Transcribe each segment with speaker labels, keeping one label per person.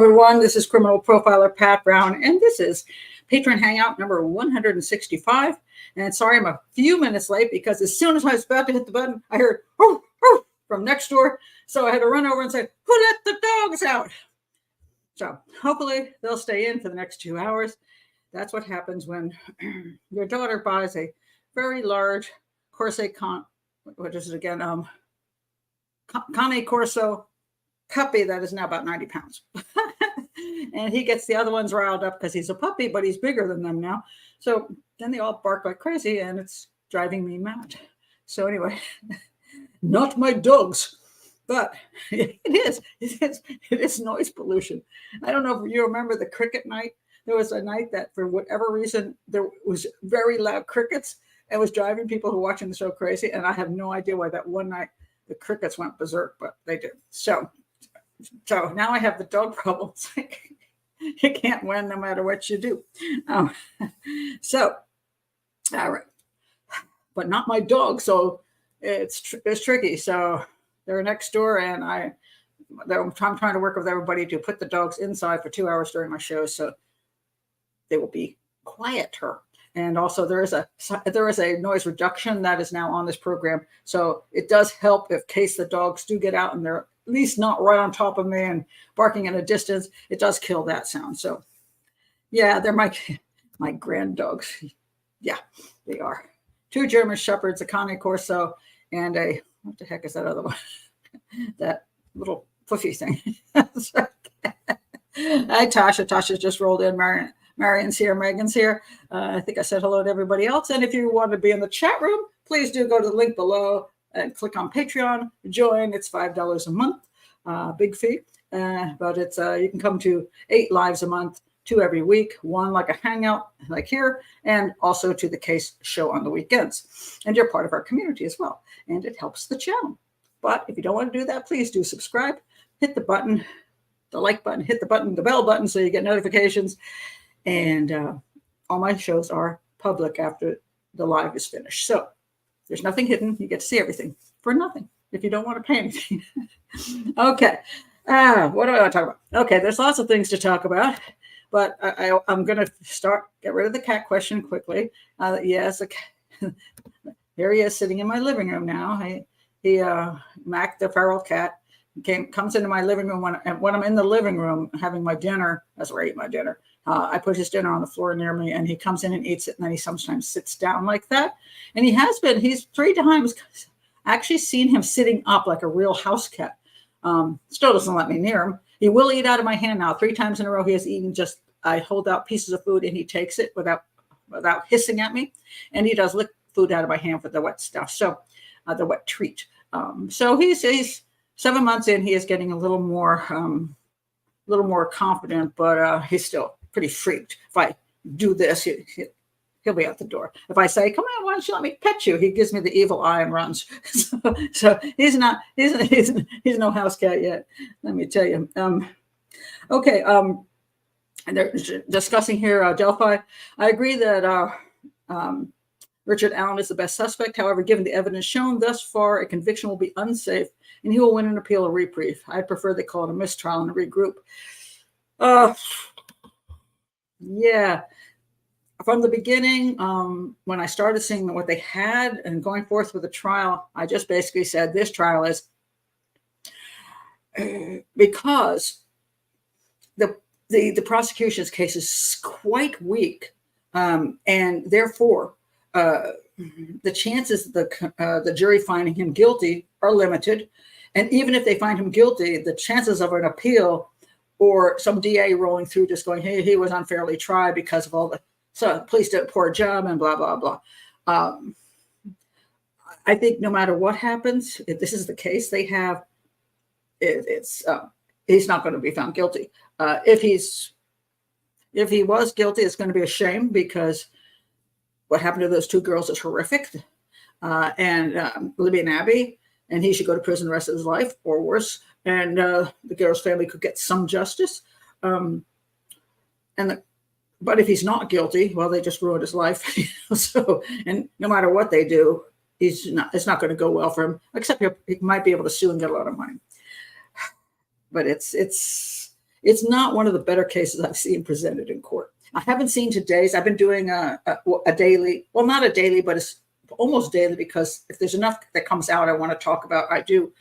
Speaker 1: everyone. This is criminal profiler Pat Brown, and this is Patron Hangout number 165. And sorry, I'm a few minutes late because as soon as I was about to hit the button, I heard "Hoo, hoo," from next door. So I had to run over and say, "Who let the dogs out?" So hopefully they'll stay in for the next 2 hours. That's what happens when your daughter buys a very large Corso what is it again? Cane Corso puppy that is now about 90 pounds. And he gets the other ones riled up because he's a puppy, but he's bigger than them now. So then they all bark like crazy, and it's driving me mad. So anyway, not my dogs, but it is noise pollution. I don't know if you remember the cricket night. There was a night that for whatever reason, there was very loud crickets. It was driving people who were watching the show crazy. And I have no idea why that one night the crickets went berserk, but they did. So now I have the dog problems. You can't win no matter what you do. So, all right. But not my dog. So it's tricky. So they're next door, and I'm trying to work with everybody to put the dogs inside for 2 hours during my show, so they will be quieter. And also there is a noise reduction that is now on this program. So it does help in case the dogs do get out and they're at least not right on top of me and barking in a distance. It does kill that sound. So yeah, they're my grand dogs. Yeah, they are. 2 German Shepherds, a Cane Corso, and what the heck is that other one? That little puffy thing. Hi, Tasha. Tasha just rolled in. Marion's here. Megan's here. I think I said hello to everybody else. And if you want to be in the chat room, please do go to the link below and click on Patreon. Join. It's $5 a month. Big fee. But it's you can come to 8 lives a month, 2 every week, 1 like a hangout like here, and also to the case show on the weekends. And you're part of our community as well. And it helps the channel. But if you don't want to do that, please do subscribe. Hit the button, the like button, hit the button, the bell button, so you get notifications. And all my shows are public after the live is finished. So there's nothing hidden. You get to see everything for nothing if you don't want to pay anything. Okay. What do I want to talk about? Okay, there's lots of things to talk about, but I'm going to get rid of the cat question quickly. Yes, here he is sitting in my living room now. Mac, the feral cat, comes into my living room when I'm in the living room having my dinner. That's where I eat my dinner. I put his dinner on the floor near me, and he comes in and eats it, and then he sometimes sits down like that. And he's 3 times actually seen him sitting up like a real house cat. Still doesn't let me near him. He will eat out of my hand now. 3 times in a row he has eaten I hold out pieces of food, and he takes it without hissing at me. And he does lick food out of my hand for the wet stuff. So the wet treat. So he's 7 months in. He is getting a little more confident, but he's still pretty freaked. If I do this, he'll be out the door. If I say, "Come on, why don't you let me pet you?" he gives me the evil eye and runs. So he's no house cat yet. Let me tell you. Okay. And they're discussing here Delphi. I agree that Richard Allen is the best suspect. However, given the evidence shown thus far, a conviction will be unsafe, and he will win an appeal or reprieve. I prefer they call it a mistrial and regroup. Yeah. From the beginning, when I started seeing what they had and going forth with the trial, I just basically said this trial is because the prosecution's case is quite weak, and therefore the chances the jury finding him guilty are limited. And even if they find him guilty, the chances of an appeal or some DA rolling through just going, "Hey, he was unfairly tried because of all the police did a poor job," and blah, blah, blah. I think no matter what happens, if this is the case they have, he's not going to be found guilty. If he was guilty, it's going to be a shame because what happened to those 2 girls is horrific. And Libby and Abby, and he should go to prison the rest of his life or worse. And the girl's family could get some justice. But if he's not guilty, well, they just ruined his life. So, and no matter what they do, it's not going to go well for him, except he might be able to sue and get a lot of money. But it's It's not one of the better cases I've seen presented in court. I haven't seen today's. I've been doing a daily, well, not a daily, but it's almost daily, because if there's enough that comes out I want to talk about, I do.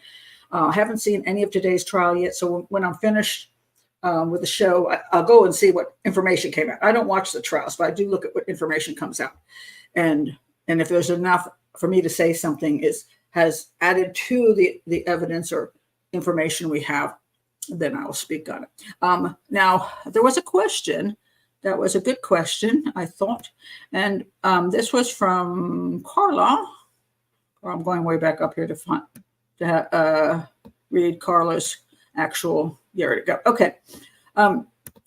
Speaker 1: I haven't seen any of today's trial yet. So when I'm finished with the show, I'll go and see what information came out. I don't watch the trials, but I do look at what information comes out. And if there's enough for me to say something has added to the evidence or information we have, then I will speak on it. Now, there was a question. That was a good question, I thought. And this was from Carla. I'm going way back up here to read Carla's actual, there we go. Okay.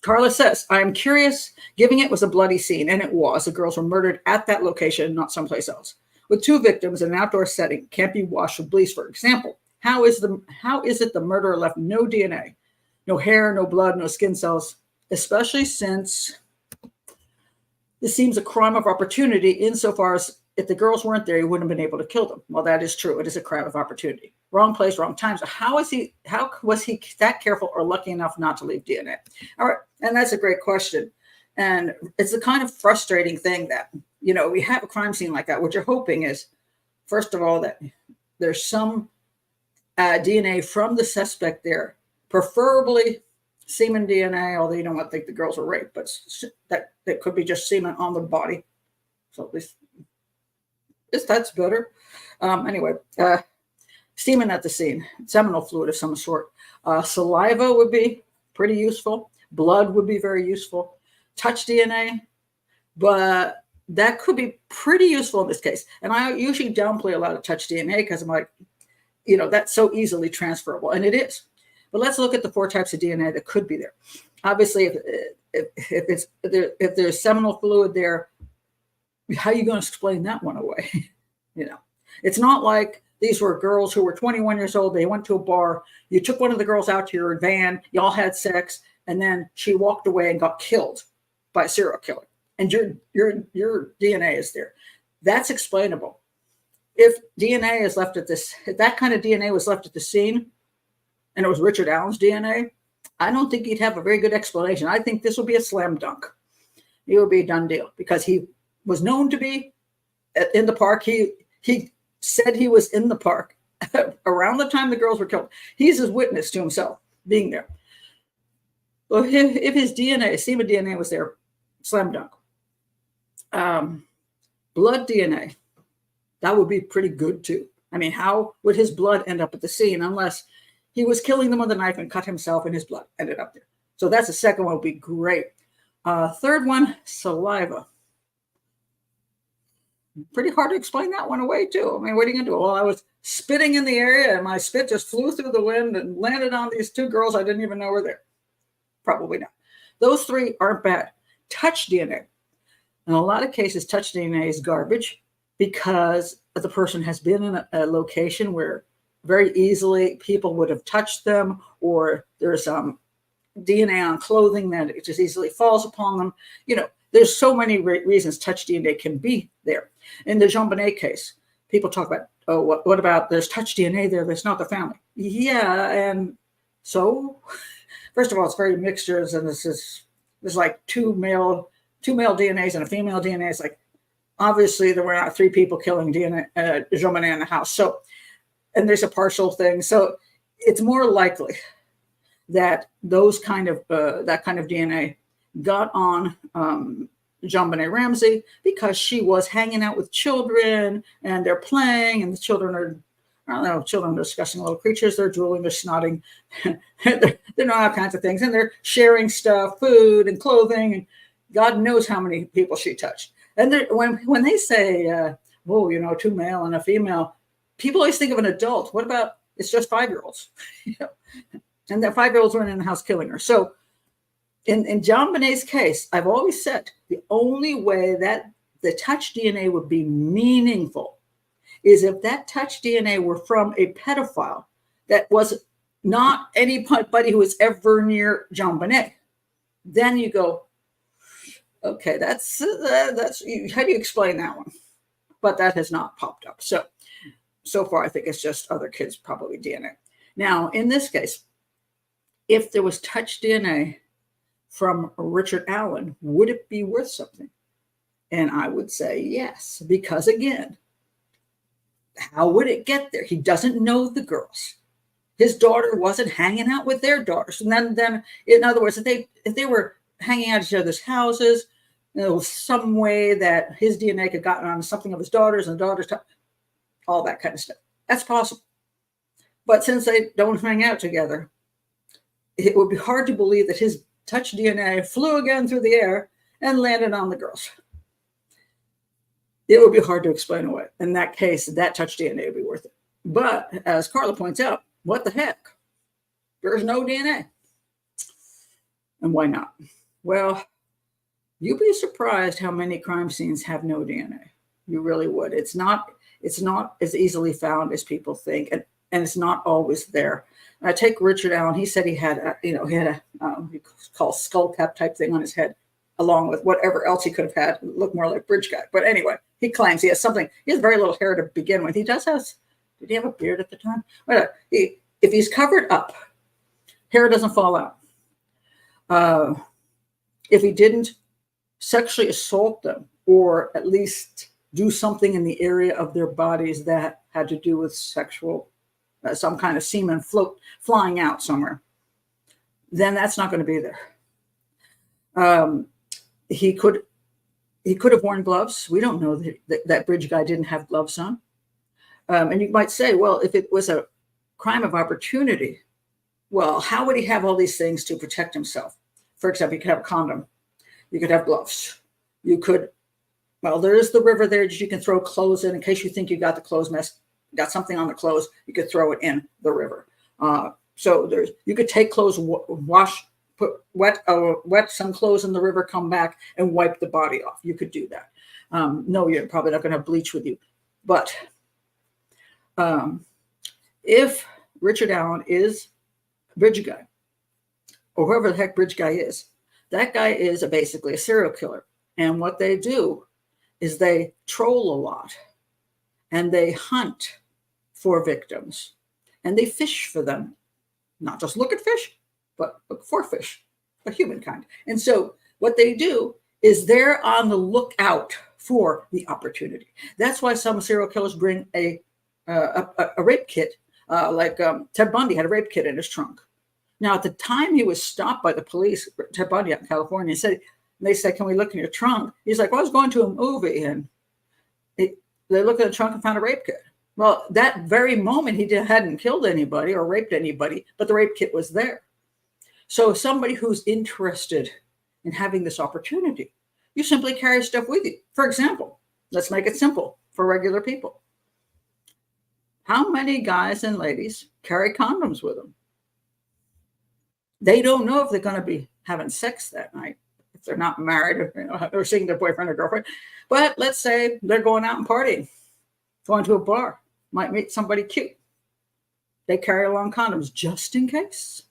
Speaker 1: Carla says, I'm curious, given it was a bloody scene, and it was, the girls were murdered at that location, not someplace else, with 2 victims in an outdoor setting, can't be washed with bleach, for example. How is it the murderer left no DNA, no hair, no blood, no skin cells, especially since this seems a crime of opportunity insofar as if the girls weren't there, he wouldn't have been able to kill them. Well, that is true. It is a crime of opportunity. Wrong place, wrong time. So how was he that careful or lucky enough not to leave DNA? All right. And that's a great question. And it's the kind of frustrating thing that, we have a crime scene like that. What you're hoping is, first of all, that there's some DNA from the suspect there, preferably semen DNA, although you don't think the girls were raped, but that could be just semen on the body. So at least that's better. Anyway, semen at the scene, seminal fluid of some sort. Saliva would be pretty useful. Blood would be very useful. Touch DNA, but that could be pretty useful in this case. And I usually downplay a lot of touch DNA because I'm like, that's so easily transferable, and it is. But let's look at the 4 types of DNA that could be there. Obviously, if there's seminal fluid there, how are you going to explain that one away? It's not like these were girls who were 21 years old. They went to a bar. You took one of the girls out to your van. Y'all had sex, and then she walked away and got killed by a serial killer. And your DNA is there. That's explainable. If DNA is left if that kind of DNA was left at the scene, and it was Richard Allen's DNA, I don't think he'd have a very good explanation. I think this would be a slam dunk. It would be a done deal because he was known to be in the park. He said he was in the park around the time the girls were killed. He's his witness to himself being there. Well, if his DNA, semen DNA was there, slam dunk. Blood DNA, that would be pretty good too. I mean, how would his blood end up at the scene unless he was killing them with a knife and cut himself and his blood ended up there? So that's the second one would be great. Third one, saliva. Pretty hard to explain that one away too. I mean, what are you going to do? Well, I was spitting in the area and my spit just flew through the wind and landed on these 2 girls I didn't even know were there. Probably not. Those 3 aren't bad. Touch DNA. In a lot of cases, touch DNA is garbage because the person has been in a location where very easily people would have touched them, or there's DNA on clothing that it just easily falls upon them. There's so many reasons touch DNA can be there. In the JonBenet case, people talk about, what about there's touch DNA there that's not the family? Yeah, and so, first of all, it's very mixtures, and there's like two male DNAs and a female DNA. It's like, obviously there were not 3 people killing JonBenet in the house. So, and there's a partial thing. So it's more likely that that kind of DNA got on JonBenet Ramsey because she was hanging out with children and they're playing, and the children are discussing little creatures. They're drooling, they're snotting, they're doing all kinds of things, and they're sharing stuff, food and clothing, and God knows how many people she touched. And when they say, 2 male and a female, people always think of an adult. What about it's just 5-year-olds? And that 5-year-olds weren't in the house killing her. So in JonBenet's case, I've always said the only way that the touch DNA would be meaningful is if that touch DNA were from a pedophile that was not anybody who was ever near JonBenet. Then you go, okay, that's how do you explain that one? But that has not popped up. So far, I think it's just other kids, probably DNA. Now, in this case, if there was touch DNA from Richard Allen, would it be worth something? And I would say yes, because again, how would it get there? He doesn't know the girls. His daughter wasn't hanging out with their daughters. And then in other words, if they were hanging out at each other's houses, some way that his DNA could have gotten on something of his daughters and the daughters, all that kind of stuff. That's possible. But since they don't hang out together, it would be hard to believe that his touch DNA flew again through the air and landed on the girls. It would be hard to explain away. In that case, that touch DNA would be worth it. But as Carla points out, what the heck? There's no DNA. And why not? Well, you'd be surprised how many crime scenes have no DNA. You really would. It's not as easily found as people think, and it's not always there. Take Richard Allen. He said he had a called skull cap type thing on his head, along with whatever else he could have had. Looked more like Bridge Guy. But anyway, he claims he has something. He has very little hair to begin with. He does have. Did he have a beard at the time? Well, if he's covered up, hair doesn't fall out. If he didn't sexually assault them, or at least do something in the area of their bodies that had to do with sexual, some kind of semen flying out somewhere, then that's not going to be there. He could have worn gloves. We don't know that Bridge Guy didn't have gloves on. And you might say, well, if it was a crime of opportunity, well, how would he have all these things to protect himself? For example, you could have a condom. You could have gloves. You could, well, there's the river there that you can throw clothes in case you think you got the clothes mess, got something on the clothes, you could throw it in the river. So you could take clothes, wash, wet some clothes in the river, come back and wipe the body off. You could do that. No, you're probably not going to have bleach with you. But if Richard Allen is Bridge Guy, or whoever the heck Bridge Guy is, that guy is basically a serial killer. And what they do is they troll a lot, and they hunt for victims, and they fish for them. Not just look at fish, but look for fish, a humankind. And so what they do is they're on the lookout for the opportunity. That's why some serial killers bring a rape kit, like Ted Bundy had a rape kit in his trunk. Now, at the time he was stopped by the police, Ted Bundy out in California, they said, can we look in your trunk? He's like, well, I was going to a movie, and they looked at the trunk and found a rape kit. Well, that very moment, he hadn't killed anybody or raped anybody, but the rape kit was there. So somebody who's interested in having this opportunity, you simply carry stuff with you. For example, let's make it simple for regular people. How many guys and ladies carry condoms with them? They don't know if they're going to be having sex that night, if they're not married or seeing their boyfriend or girlfriend. But let's say they're going out and partying, going to a bar, might meet somebody cute. They carry along condoms just in case.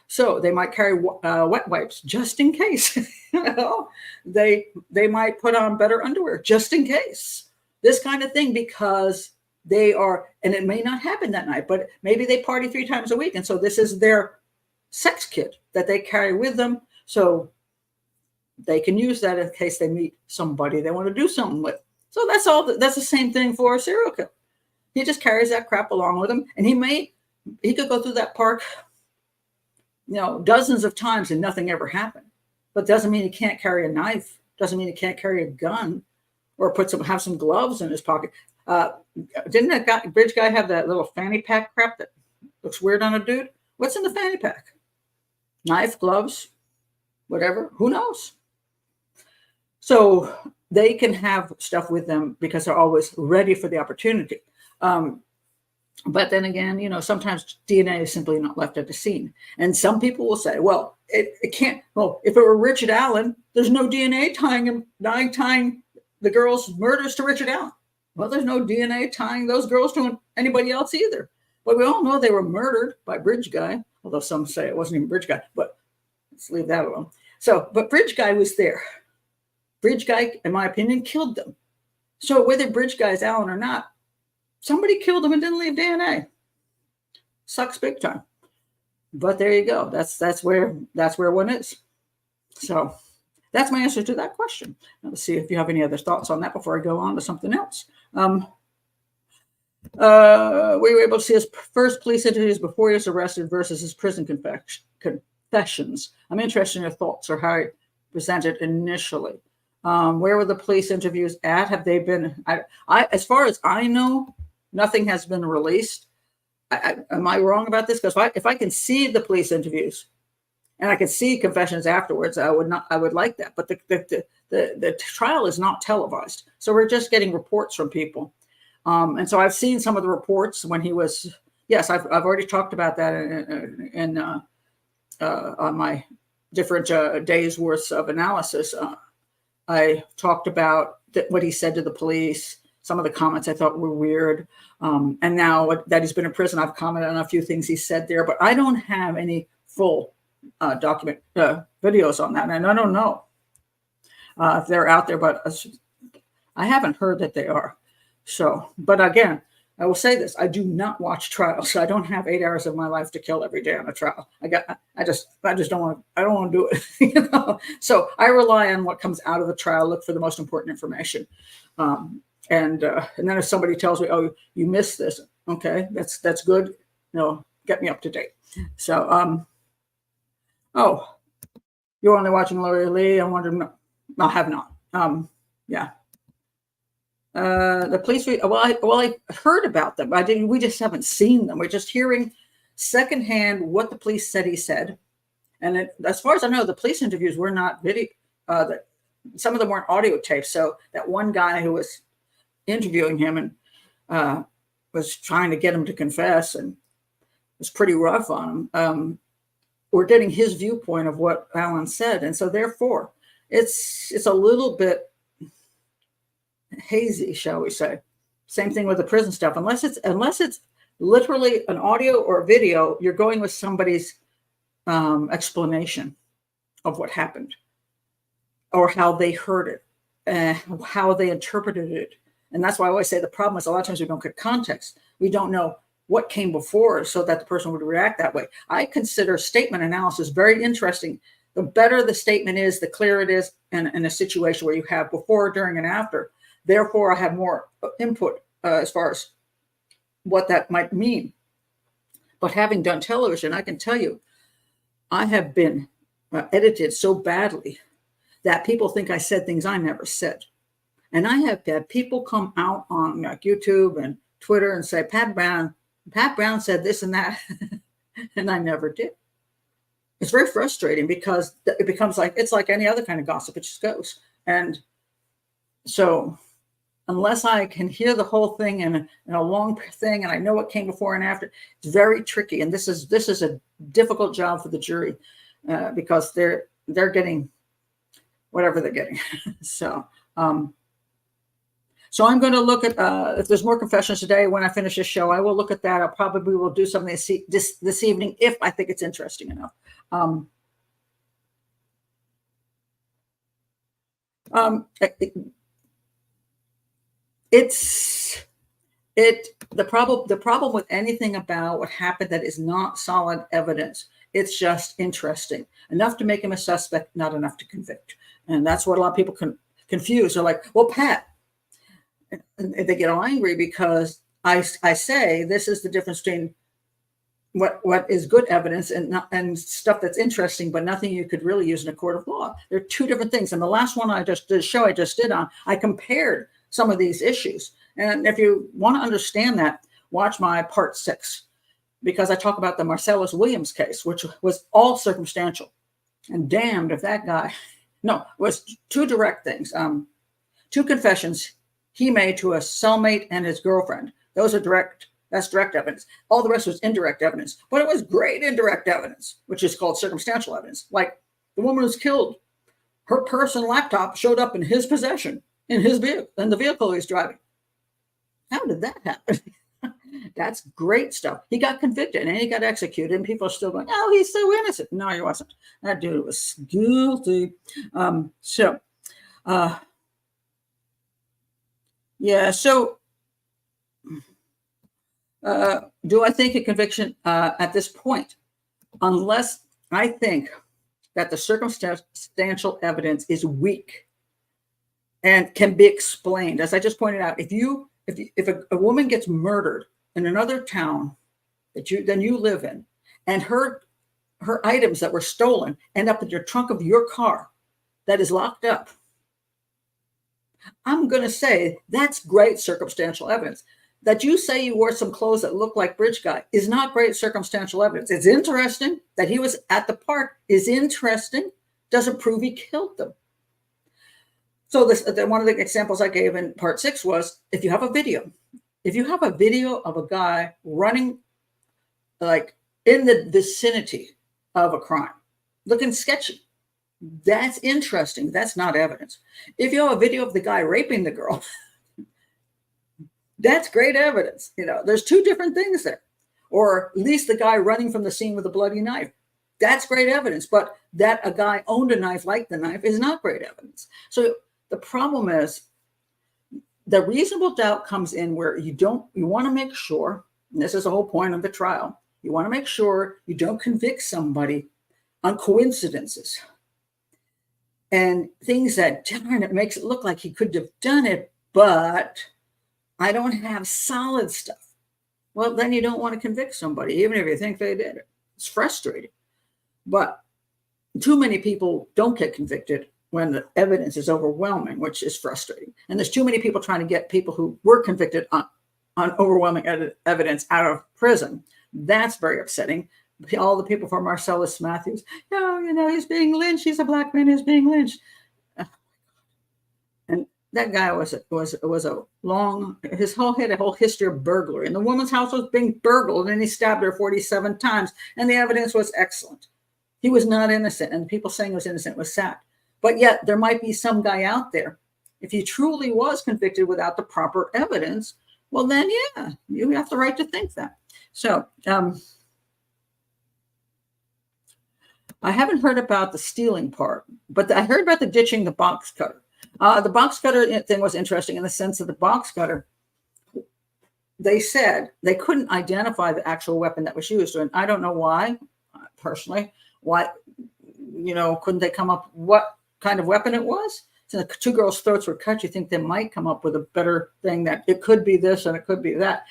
Speaker 1: So they might carry wet wipes just in case. They might put on better underwear just in case. This kind of thing, because they are, and it may not happen that night, but maybe they party 3 times a week. And so this is their sex kit that they carry with them. So they can use that in case they meet somebody they want to do something with. So that's all. That's the same thing for a serial killer. He just carries that crap along with him. And he could go through that park, dozens of times and nothing ever happened. But doesn't mean he can't carry a knife. Doesn't mean he can't carry a gun or have some gloves in his pocket. Didn't that Bridge Guy have that little fanny pack crap that looks weird on a dude? What's in the fanny pack? Knife, gloves, whatever. Who knows? So they can have stuff with them because they're always ready for the opportunity. But then again, sometimes DNA is simply not left at the scene. And some people will say, well, it can't. Well, if it were Richard Allen, there's no DNA tying the girls' murders to Richard Allen. Well, there's no DNA tying those girls to anybody else either. But we all know they were murdered by Bridge Guy, although some say it wasn't even Bridge Guy, but let's leave that alone. So, but Bridge Guy was there. Bridge Guy, in my opinion, killed them. So whether Bridge Guy is Allen or not, somebody killed them and didn't leave DNA. Sucks big time. But there you go. That's where one is. So that's my answer to that question. Let's see if you have any other thoughts on that before I go on to something else. We were able to see his first police interviews before he was arrested versus his prison confessions. I'm interested in your thoughts or how he presented initially. Where were the police interviews at? Have they been? As far as I know, nothing has been released. Am I wrong about this? Because if I can see the police interviews and I can see confessions afterwards, I would like that. But the trial is not televised, so we're just getting reports from people. And so I've seen some of the reports when he was. Yes, I've already talked about that on my different days worth of analysis. I talked about what he said to the police. Some of the comments I thought were weird. And now that he's been in prison, I've commented on a few things he said there, but I don't have any full document videos on that. And I don't know if they're out there, but I haven't heard that they are. So, but again, I will say this: I do not watch trials. I don't have 8 hours of my life to kill every day on a trial. I just don't want. I don't want to do it. So I rely on what comes out of the trial. Look for the most important information. And then if somebody tells me, "Oh, you missed this," okay, that's good. Get me up to date. So, oh, you're only watching Lori Lee. I wonder. No, I have not. Yeah. The police. I heard about them. I didn't. We just haven't seen them. We're just hearing secondhand what the police said he said. And as far as I know, the police interviews were not video. Some of them weren't audio tapes. So that one guy who was interviewing him and was trying to get him to confess and was pretty rough on him. We're getting his viewpoint of what Alan said, and so therefore it's a little bit hazy, shall we say. Same thing with the prison stuff. Unless it's literally an audio or a video, you're going with somebody's explanation of what happened or how they heard it, how they interpreted it. And that's why I always say the problem is a lot of times we don't get context. We don't know what came before so that the person would react that way. I consider statement analysis very interesting. The better the statement is, the clearer it is in a situation where you have before, during, and after. Therefore, I have more input as far as what that might mean. But having done television, I can tell you, I have been edited so badly that people think I said things I never said. And I have had people come out on YouTube and Twitter and say, Pat Brown said this and that, and I never did. It's very frustrating because it becomes it's like any other kind of gossip. It just goes. And so unless I can hear the whole thing in a long thing and I know what came before and after, it's very tricky. And this is a difficult job for the jury because they're getting whatever they're getting. So I'm going to look at if there's more confessions today. When I finish this show, I will look at that. I probably will do something this evening if I think it's interesting enough. The problem with anything about what happened that is not solid evidence, it's just interesting enough to make him a suspect, not enough to convict. And that's what a lot of people confuse. They're like, well, Pat, and they get all angry because I say this is the difference between what is good evidence and stuff that's interesting, but nothing you could really use in a court of law. They're two different things. And the last one I just did on, I compared some of these issues. And if you want to understand that, watch my part 6, because I talk about the Marcellus Williams case, which was all circumstantial. And damned if that guy, it was 2 direct things, 2 confessions he made to a cellmate and his girlfriend. Those are direct. That's direct evidence. All the rest was indirect evidence, but it was great indirect evidence, which is called circumstantial evidence. Like the woman was killed, her purse and laptop showed up in his possession, in his vehicle, in the vehicle he was driving. How did that happen? That's great stuff. He got convicted and he got executed, and people are still going, "Oh, he's so innocent." No, he wasn't. That dude was guilty. Yeah. So, do I think a conviction at this point unless I think that the circumstantial evidence is weak and can be explained. As I just pointed out, if a woman gets murdered in another town that you live in, and her items that were stolen end up in your trunk of your car that is locked up, I'm going to say that's great circumstantial evidence. That you say you wore some clothes that look like Bridge Guy is not great circumstantial evidence. It's interesting that he was at the park is interesting. Doesn't prove he killed them. So one of the examples I gave in part 6 was if you have a video of a guy running like in the vicinity of a crime, looking sketchy, that's interesting. That's not evidence. If you have a video of the guy raping the girl, that's great evidence. There's two different things there. Or at least the guy running from the scene with a bloody knife. That's great evidence. But that a guy owned a knife like the knife is not great evidence. So the problem is the reasonable doubt comes in where you want to make sure, and this is the whole point of the trial, you want to make sure you don't convict somebody on coincidences and things that, darn, it makes it look like he could have done it, but I don't have solid stuff. Well, then you don't want to convict somebody, even if you think they did it. It's frustrating. But too many people don't get convicted when the evidence is overwhelming, which is frustrating. And there's too many people trying to get people who were convicted on overwhelming evidence out of prison. That's very upsetting. All the people from Marcellus Matthews, he's being lynched. He's a black man who's being lynched. And that guy was a long, had a whole history of burglary. And the woman's house was being burgled and he stabbed her 47 times. And the evidence was excellent. He was not innocent. And the people saying he was innocent was sad. But yet there might be some guy out there. If he truly was convicted without the proper evidence, well then, yeah, you have the right to think that. So I haven't heard about the stealing part, but I heard about the ditching the box cutter. The box cutter thing was interesting in the sense of the box cutter. They said they couldn't identify the actual weapon that was used. And I don't know why, personally, couldn't they come up what kind of weapon it was? So the two girls' throats were cut. You think they might come up with a better thing that it could be this and it could be that.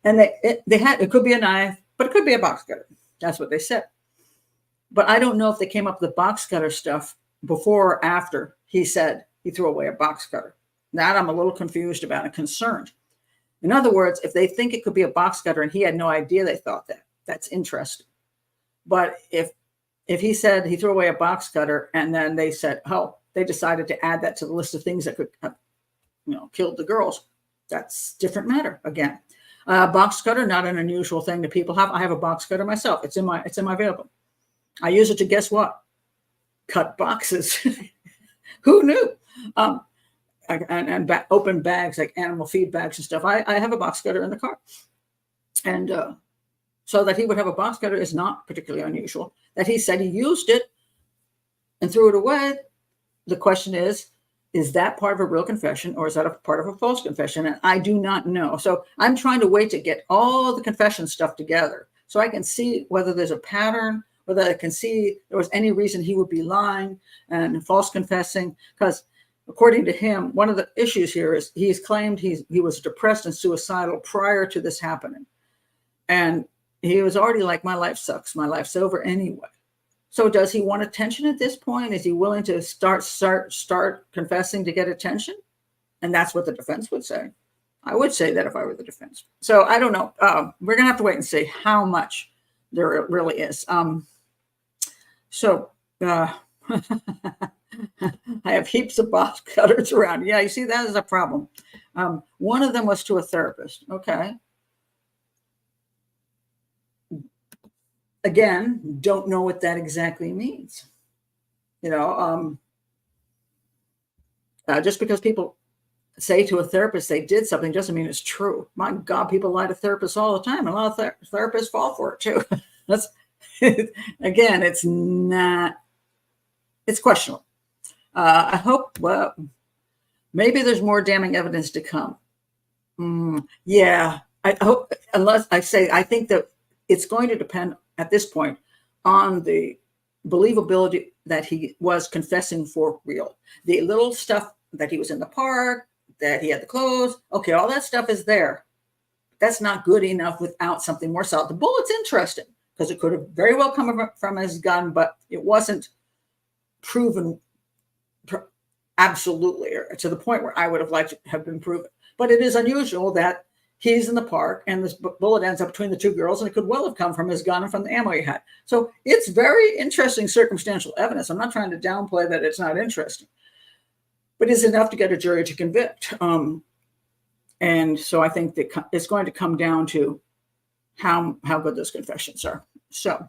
Speaker 1: And it could be a knife, but it could be a box cutter. That's what they said. But I don't know if they came up with the box cutter stuff before or after he said he threw away a box cutter. That I'm a little confused about and concerned. In other words, if they think it could be a box cutter and he had no idea they thought that, that's interesting. But if he said he threw away a box cutter and then they said, oh, they decided to add that to the list of things that could have, killed the girls, that's a different matter again. Box cutter, not an unusual thing that people have. I have a box cutter myself. It's in my vehicle. I use it to, guess what? Cut boxes. Who knew? And open bags like animal feed bags and stuff. I have a box cutter in the car. And so that he would have a box cutter is not particularly unusual. That he said he used it and threw it away. The question is that part of a real confession or is that a part of a false confession? And I do not know. So I'm trying to wait to get all the confession stuff together so I can see whether there's a pattern, whether I can see there was any reason he would be lying and false confessing. Because according to him, one of the issues here is he's claimed he was depressed and suicidal prior to this happening. And he was already like, my life sucks. My life's over anyway. So does he want attention at this point? Is he willing to start confessing to get attention? And that's what the defense would say. I would say that if I were the defense. So I don't know. We're going to have to wait and see how much there really is. I have heaps of box cutters around. Yeah, you see, that is a problem. One of them was to a therapist. Okay. Again, don't know what that exactly means. Just because people say to a therapist they did something doesn't mean it's true. My God, people lie to therapists all the time. And a lot of therapists fall for it too. Again, it's questionable. I hope, well, maybe there's more damning evidence to come. Yeah, I hope, I think that it's going to depend at this point on the believability that he was confessing for real. The little stuff that he was in the park, that he had the clothes, okay, all that stuff is there. That's not good enough without something more solid. The bullet's interesting because it could have very well come from his gun, but it wasn't proven absolutely, or to the point where I would have liked to have been proven. But it is unusual that he's in the park and this bullet ends up between the two girls, and it could well have come from his gun and from the ammo he had. So it's very interesting circumstantial evidence. I'm not trying to downplay that it's not interesting, but it's enough to get a jury to convict. And so I think that it's going to come down to how good those confessions are. So,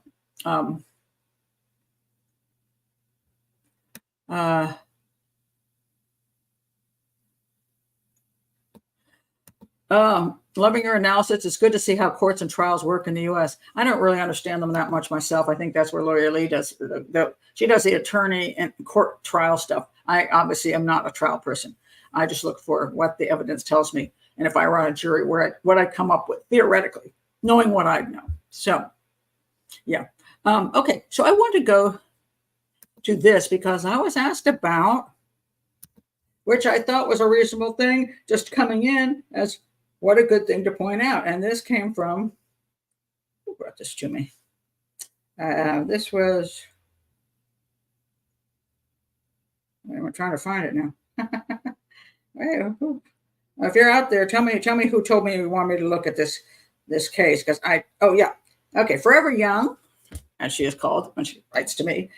Speaker 1: loving your analysis. It's good to see how courts and trials work in the U.S. I don't really understand them that much myself. I think that's where Lawyer Lee does. She does the attorney and court trial stuff. I obviously am not a trial person. I just look for what the evidence tells me, and if I were on a jury, what I'd come up with theoretically, knowing what I know. So, yeah. Okay. So I want to go to this because I was asked about, which I thought was a reasonable thing, just coming in as what a good thing to point out. And this came from, who brought this to me? This was, I'm trying to find it now. If you're out there, tell me who told me you want me to look at this case, because okay, Forever Young, as she is called when she writes to me.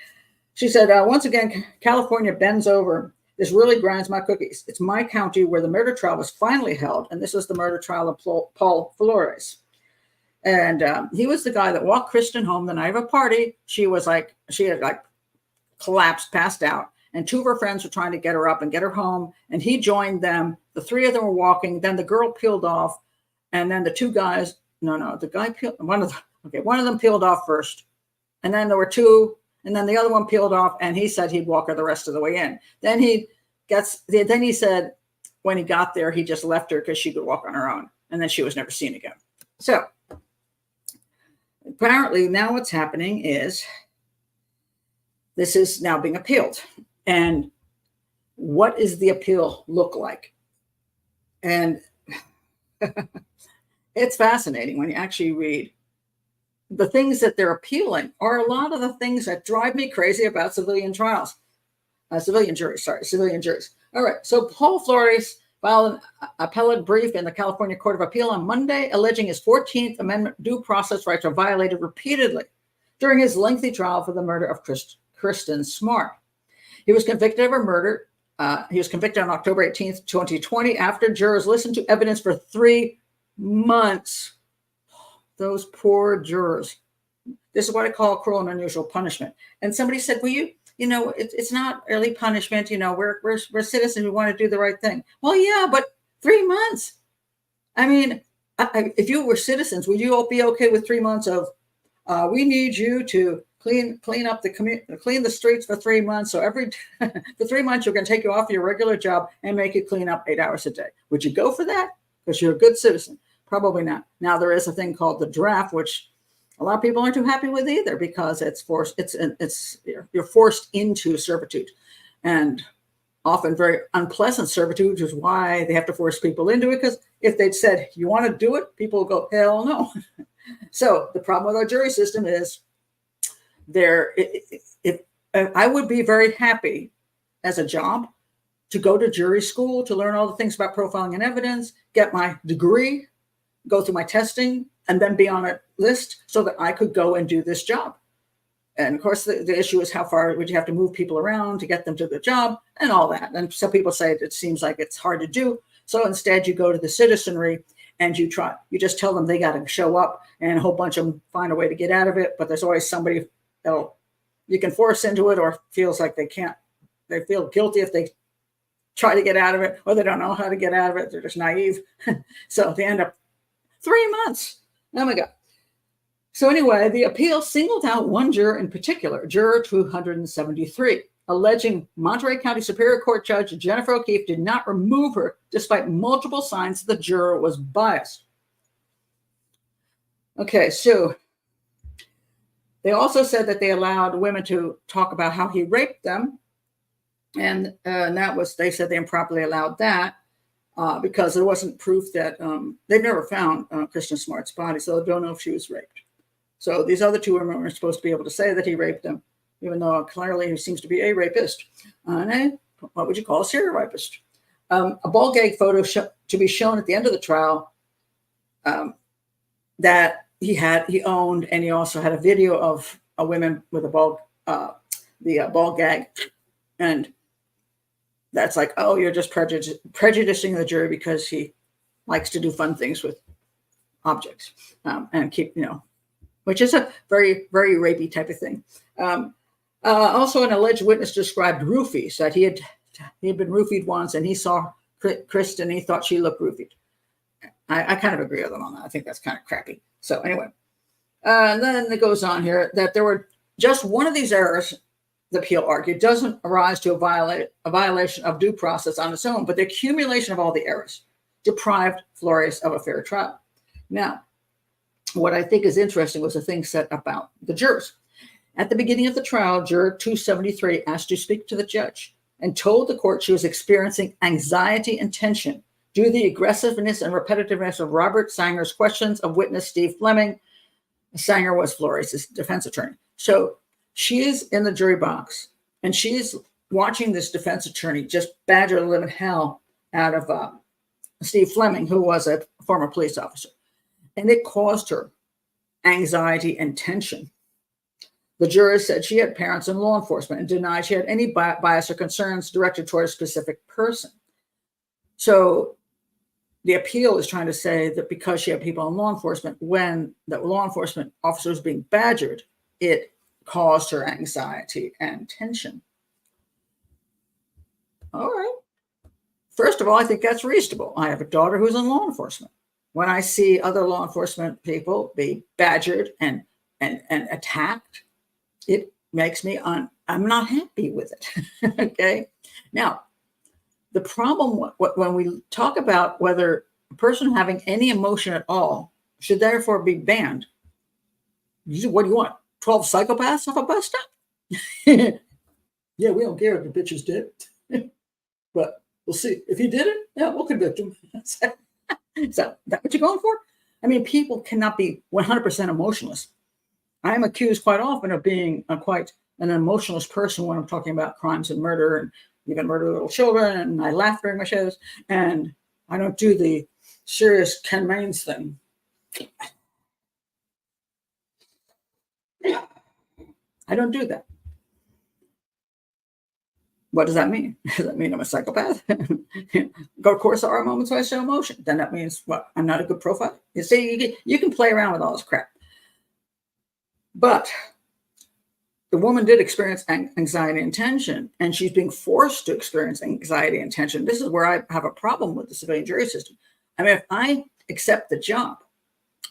Speaker 1: She said, once again, California bends over. This really grinds my cookies. It's my county where the murder trial was finally held, and this was the murder trial of Paul Flores. And he was the guy that walked Kristin home the night of a party. She had collapsed, passed out, and two of her friends were trying to get her up and get her home, and he joined them. The three of them were walking. Then the girl peeled off, and then the two guys, one of them peeled off first, and then there were two. And then the other one peeled off, and he said he'd walk her the rest of the way in. Then he said when he got there, he just left her because she could walk on her own. And then she was never seen again. So apparently now what's happening is this is now being appealed. And what does the appeal look like? And it's fascinating when you actually read. The things that they're appealing are a lot of the things that drive me crazy about civilian juries. All right. So Paul Flores filed an appellate brief in the California Court of Appeal on Monday, alleging his 14th Amendment due process rights are violated repeatedly during his lengthy trial for the murder of Kristin Smart. He was convicted of a murder. He was convicted on October 18th, 2020, after jurors listened to evidence for 3 months. Those poor jurors. This is what I call cruel and unusual punishment. And somebody said, well, it's not really punishment. We're citizens. We want to do the right thing. Well, yeah, but 3 months. I mean, if you were citizens, would you all be okay with 3 months of, we need you to clean up clean the streets for 3 months. So for 3 months, you're going to take you off your regular job and make you clean up 8 hours a day. Would you go for that? Because you're a good citizen. Probably not. Now there is a thing called the draft, which a lot of people aren't too happy with either because it's forced. You're forced into servitude, and often very unpleasant servitude, which is why they have to force people into it. Because if they'd said you want to do it, people will go hell no. So the problem with our jury system is I would be very happy as a job to go to jury school to learn all the things about profiling and evidence, get my degree, go through my testing, and then be on a list so that I could go and do this job. And of course, the issue is how far would you have to move people around to get them to the job and all that. And some people say it seems like it's hard to do. So instead you go to the citizenry and you just tell them they got to show up, and a whole bunch of them find a way to get out of it. But there's always somebody you can force into it, or feels like they can't. They feel guilty if they try to get out of it, or they don't know how to get out of it. They're just naive. So they end up 3 months. Oh my God. So anyway, the appeal singled out one juror in particular, juror 273, alleging Monterey County Superior Court Judge Jennifer O'Keefe did not remove her despite multiple signs the juror was biased. Okay, so They also said that they allowed women to talk about how he raped them. And that was, they said they improperly allowed that because there wasn't proof that they've never found Kristin Smart's body, so they don't know if she was raped. So these other two women were supposed to be able to say that he raped them, even though clearly he seems to be a rapist. And what would you call a serial rapist? A ball gag photo to be shown at the end of the trial that he owned, and he also had a video of a woman with a ball gag, and that's like, oh, you're just prejudicing the jury because he likes to do fun things with objects and keep, which is a very, very rapey type of thing. Also, an alleged witness described roofies, that he had been roofied once, and he saw Kristin, he thought she looked roofied. I kind of agree with him on that. I think that's kind of crappy. So anyway, and then it goes on here that there were just one of these errors, the appeal argued, doesn't arise to a violation of due process on its own, but the accumulation of all the errors deprived Flores of a fair trial. Now, what I think is interesting was the thing said about the jurors. At the beginning of the trial, juror 273 asked to speak to the judge and told the court she was experiencing anxiety and tension due to the aggressiveness and repetitiveness of Robert Sanger's questions of witness Steve Fleming. Sanger was Flores' defense attorney. So she is in the jury box, and she's watching this defense attorney just badger the living hell out of Steve Fleming, who was a former police officer. And it caused her anxiety and tension. The juror said she had parents in law enforcement and denied she had any bias or concerns directed toward a specific person. So the appeal is trying to say that because she had people in law enforcement, when the law enforcement officer was being badgered, it caused her anxiety and tension. All right. First of all, I think that's reasonable. I have a daughter who's in law enforcement. When I see other law enforcement people be badgered and attacked, it makes me I'm not happy with it. Okay. Now, the problem when we talk about whether a person having any emotion at all should therefore be banned. What do you want? 12 psychopaths off a bus stop? Yeah, we don't care if the bitches did it. But we'll see. If he did it, yeah, we'll convict him. So that what you're going for? I mean, people cannot be 100% emotionless. I'm accused quite often of being quite an emotionless person when I'm talking about crimes and murder and even murder little children, and I laugh during my shows, and I don't do the serious Ken Maines thing. I don't do that. What does that mean? Does that mean I'm a psychopath? Of course, there are moments where I show emotion. Then that means, what, I'm not a good profile? You see, you can play around with all this crap. But the woman did experience anxiety and tension, and she's being forced to experience anxiety and tension. This is where I have a problem with the civilian jury system. I mean, if I accept the job,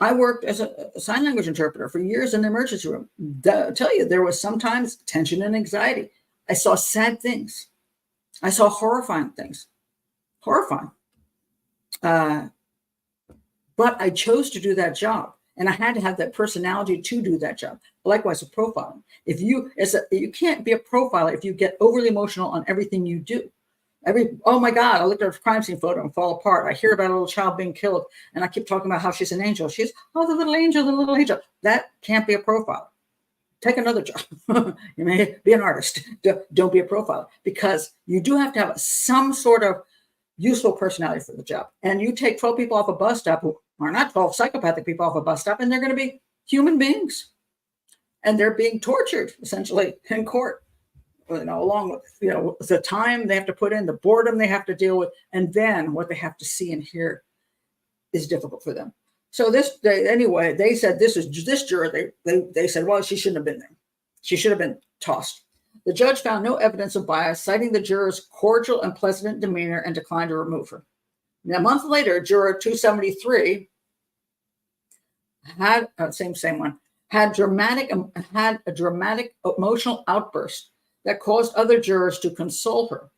Speaker 1: I worked as a sign language interpreter for years in the emergency room. I'll tell you, there was sometimes tension and anxiety. I saw sad things. I saw horrifying things. Horrifying. But I chose to do that job. And I had to have that personality to do that job. Likewise with profiling. You can't be a profiler if you get overly emotional on everything you do. Oh my God, I looked at a crime scene photo and fall apart. I hear about a little child being killed, and I keep talking about how she's an angel. She's, oh, the little angel, the little angel. That can't be a profiler. Take another job. You may be an artist. Don't be a profiler, because you do have to have some sort of useful personality for the job. And you take 12 people off a bus stop who are not 12 psychopathic people off a bus stop, and they're going to be human beings. And they're being tortured, essentially, in court. Along with the time they have to put in, the boredom they have to deal with, and then what they have to see and hear is difficult for them. So they said this juror, they said, well, she shouldn't have been there. She should have been tossed. The judge found no evidence of bias, citing the juror's cordial and pleasant demeanor, and declined to remove her. Now, a month later, juror 273 had a dramatic emotional outburst that caused other jurors to console her.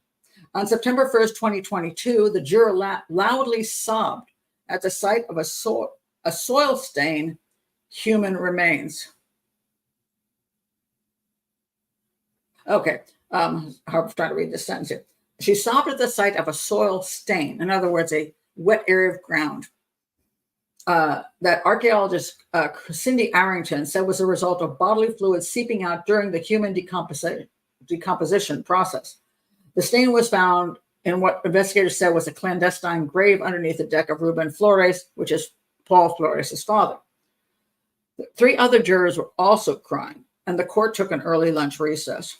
Speaker 1: On September 1st, 2022, the juror loudly sobbed at the sight of a soil stain, human remains. Okay. I'm trying to read this sentence here. She sobbed at the sight of a soil stain. In other words, a wet area of ground. That archaeologist Cindy Arrington said was a result of bodily fluids seeping out during the human decomposition process. The stain was found in what investigators said was a clandestine grave underneath the deck of Ruben Flores, which is Paul Flores' father. 3 other jurors were also crying, and the court took an early lunch recess.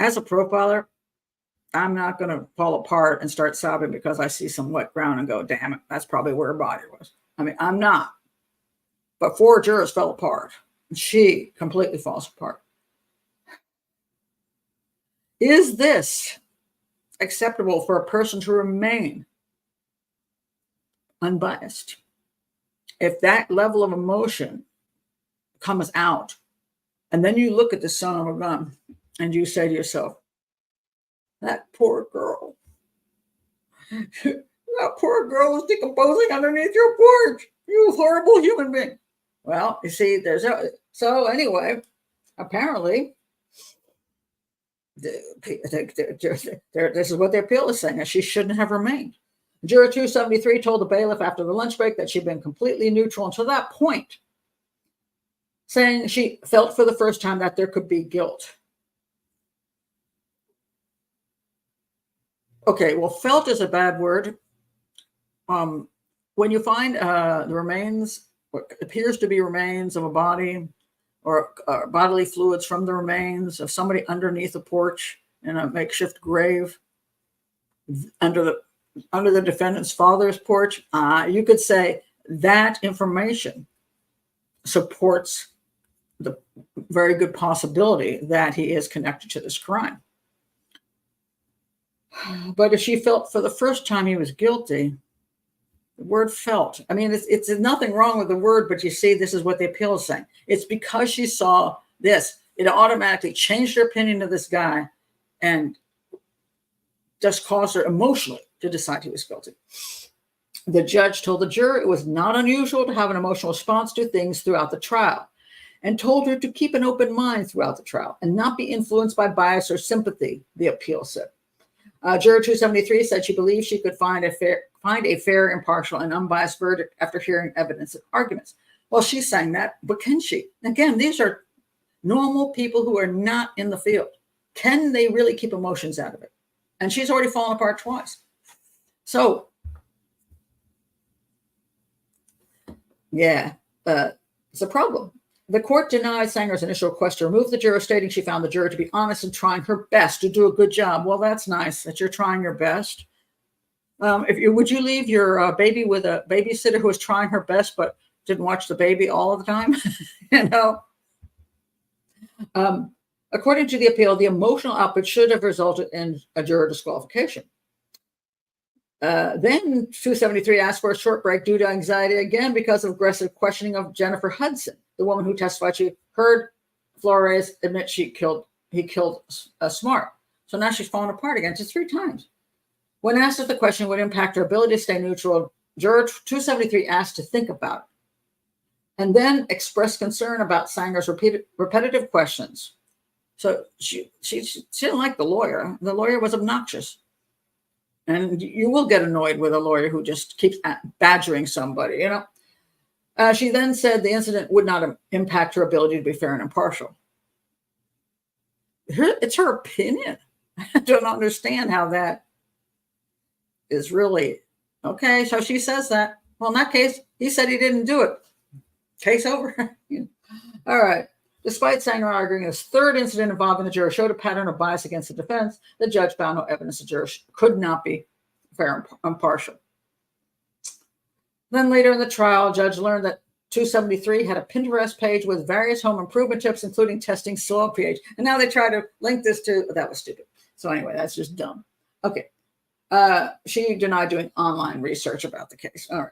Speaker 1: As a profiler, I'm not going to fall apart and start sobbing because I see some wet ground and go, damn it, that's probably where her body was. I mean, I'm not. But 4 jurors fell apart. She completely falls apart. Is this acceptable for a person to remain unbiased? If that level of emotion comes out, and then you look at the son of a gun and you say to yourself, that poor girl. That poor girl was decomposing underneath your porch. You horrible human being. Well, you see, so anyway, apparently, this is what the appeal is saying, that she shouldn't have remained. Juror 273 told the bailiff after the lunch break that she'd been completely neutral until that point, saying she felt for the first time that there could be guilt. Okay, well, felt is a bad word. When you find the remains, what appears to be remains of a body or bodily fluids from the remains of somebody underneath a porch in a makeshift grave under the defendant's father's porch, you could say that information supports the very good possibility that he is connected to this crime. But if she felt for the first time he was guilty, the word felt. I mean, it's nothing wrong with the word, but you see, this is what the appeal is saying. It's because she saw this, it automatically changed her opinion of this guy and just caused her emotionally to decide he was guilty. The judge told the juror it was not unusual to have an emotional response to things throughout the trial and told her to keep an open mind throughout the trial and not be influenced by bias or sympathy, the appeal said. Juror 273 said she believed she could find a fair, impartial, and unbiased verdict after hearing evidence and arguments. Well, she's saying that, but can she? Again, these are normal people who are not in the field. Can they really keep emotions out of it? And she's already fallen apart twice. So, yeah, it's a problem. The court denied Sanger's initial request to remove the juror, stating she found the juror to be honest and trying her best to do a good job. Well, that's nice that you're trying your best. Would you leave your baby with a babysitter who was trying her best but didn't watch the baby all of the time? You know. According to the appeal, the emotional output should have resulted in a juror disqualification. Then 273 asked for a short break due to anxiety again because of aggressive questioning of Jennifer Hudson, the woman who testified she heard Flores admit he killed Smart. So now she's falling apart again, just 3 times. When asked if the question would impact her ability to stay neutral, juror 273 asked to think about it and then expressed concern about Sanger's repetitive questions. So she didn't like the lawyer. The lawyer was obnoxious. And you will get annoyed with a lawyer who just keeps badgering somebody, you know. She then said the incident would not impact her ability to be fair and impartial. It's her opinion. I don't understand how that is really okay. So she says that. Well, in that case, he said he didn't do it. Case over. All right. Despite Sanger arguing his 3rd incident involving the juror showed a pattern of bias against the defense, the judge found no evidence the juror could not be fair and impartial. Then later in the trial, judge learned that 273 had a Pinterest page with various home improvement tips, including testing soil pH. And now they try to link this to, that was stupid. So anyway, that's just dumb. Okay. She denied doing online research about the case. All right.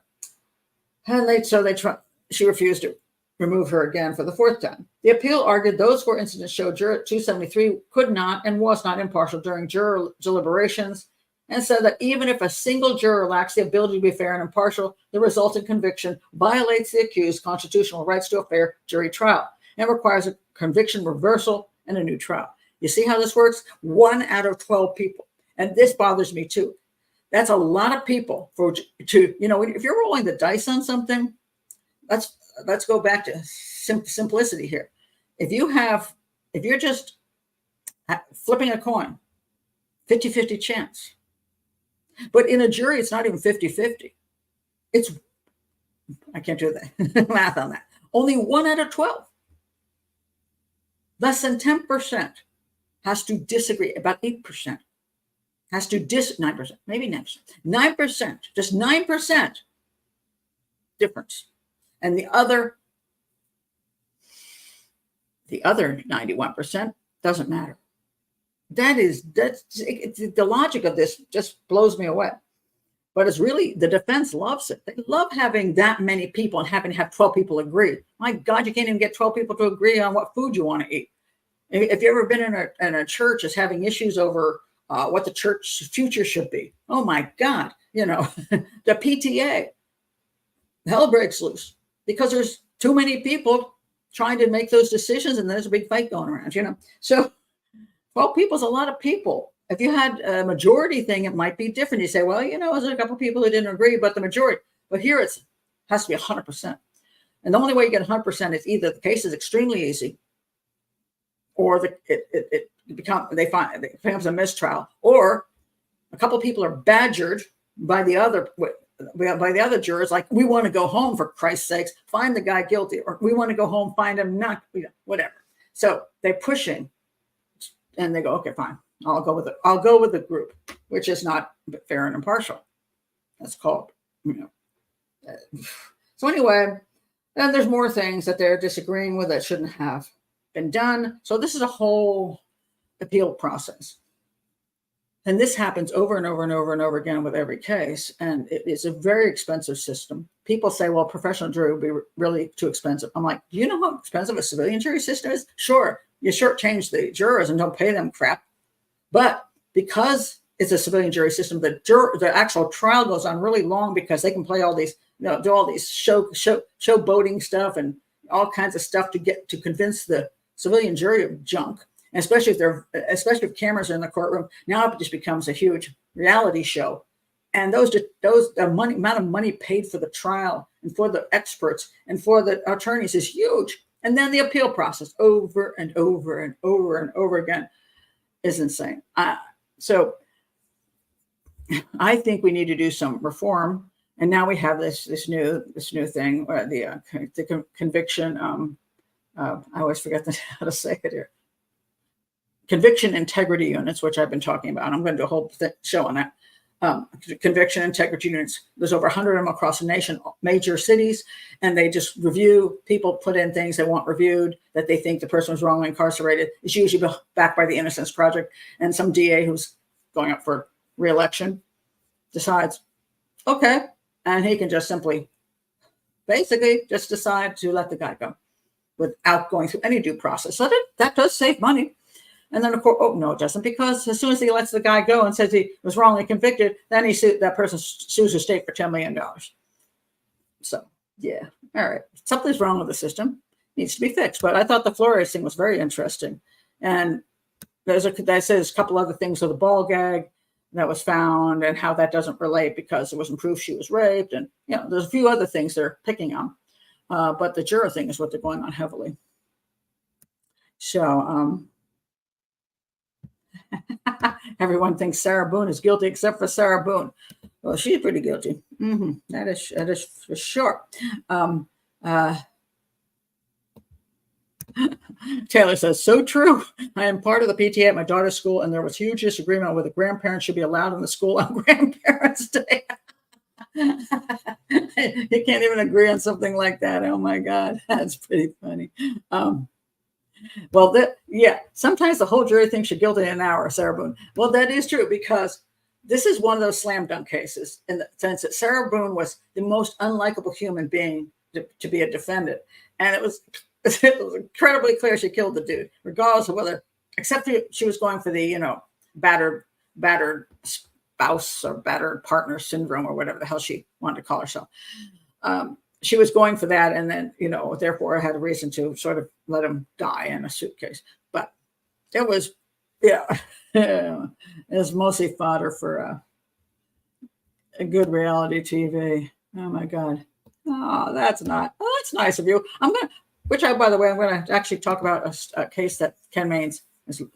Speaker 1: And she refused to remove her again for the 4th time. The appeal argued those 4 incidents showed juror 273 could not and was not impartial during juror deliberations, and said that even if a single juror lacks the ability to be fair and impartial, the resulting conviction violates the accused's constitutional rights to a fair jury trial. and requires a conviction reversal and a new trial. You see how this works? 1 out of 12 people. And this bothers me too. That's a lot of people if you're rolling the dice on something, let's go back to simplicity here. If you're just flipping a coin, 50-50 chance. But in a jury, it's not even 50-50. I can't do the math on that. Only 1 out of 12. Less than 10% has to disagree. About 8% has to 9%, maybe 9%. 9%, just 9% difference. And the other 91% doesn't matter. That's the logic of this just blows me away. But it's really, the defense loves it. They love having that many people and having to have 12 people agree. My God, you can't even get 12 people to agree on what food you want to eat. If you've ever been in a church is having issues over what the church's future should be. Oh my God, the PTA, hell breaks loose because there's too many people trying to make those decisions, and there's a big fight going around, So 12 people is a lot of people. If you had a majority thing, it might be different. You say, well, there's a couple of people who didn't agree, but the majority. But here it has to be 100%. And the only way you get 100% is either the case is extremely easy, or it becomes a mistrial, or a couple of people are badgered by the other jurors, like, we want to go home, for Christ's sakes, find the guy guilty, or we want to go home, find him not, whatever. So they're pushing, and they go, okay, fine, I'll go with the group, which is not fair and impartial. That's called, So anyway, then there's more things that they're disagreeing with that shouldn't have been done. So this is a whole appeal process. And this happens over and over and over and over again with every case. And it is a very expensive system. People say, well, professional jury would be really too expensive. I'm like, do you know how expensive a civilian jury system is? Sure, you shortchange the jurors and don't pay them crap. But because it's a civilian jury system, the actual trial goes on really long because they can play all these, do all these show boating stuff and all kinds of stuff to convince the civilian jury of junk. And especially if cameras are in the courtroom, now it just becomes a huge reality show. And the amount of money paid for the trial and for the experts and for the attorneys is huge. And then the appeal process over and over and over and over again is insane. So I think we need to do some reform. And now we have this new thing, where the conviction. I always forget how to say it here. Conviction integrity units, which I've been talking about. I'm going to do a whole show on that. Conviction integrity units. There's over 100 of them across the nation, major cities, and they just review. People put in things they want reviewed that they think the person was wrongly incarcerated. It's usually backed by the Innocence Project, and some DA who's going up for re-election decides, okay, and he can just simply, basically, just decide to let the guy go without going through any due process. So that does save money. And then, of course, oh, no, it doesn't, because as soon as he lets the guy go and says he was wrongly convicted, then that person sues the state for $10 million. So, yeah, all right. Something's wrong with the system. Needs to be fixed. But I thought the Flores thing was very interesting. And that says a couple other things with the ball gag that was found and how that doesn't relate because it wasn't proof she was raped. And, there's a few other things they're picking on. But the juror thing is what they're going on heavily. So, everyone thinks Sarah Boone is guilty except for Sarah Boone. Well, she's pretty guilty. That is for sure. Taylor says, so true. I am part of the PTA at my daughter's school, and there was huge disagreement on whether grandparents should be allowed in the school on Grandparents' Day. You can't even agree on something like that. Oh my God, that's pretty funny. Sometimes the whole jury thinks you're guilty in an hour, Sarah Boone. Well, that is true, because this is one of those slam dunk cases in the sense that Sarah Boone was the most unlikable human being to be a defendant. And it was incredibly clear she killed the dude, regardless of whether, except she was going for the, battered spouse or battered partner syndrome or whatever the hell she wanted to call herself. she was going for that. And then, therefore I had a reason to sort of let him die in a suitcase. But it was, it was mostly fodder for a good reality TV. Oh my God. Oh, that's nice of you. By the way, I'm going to actually talk about a case that Ken Maines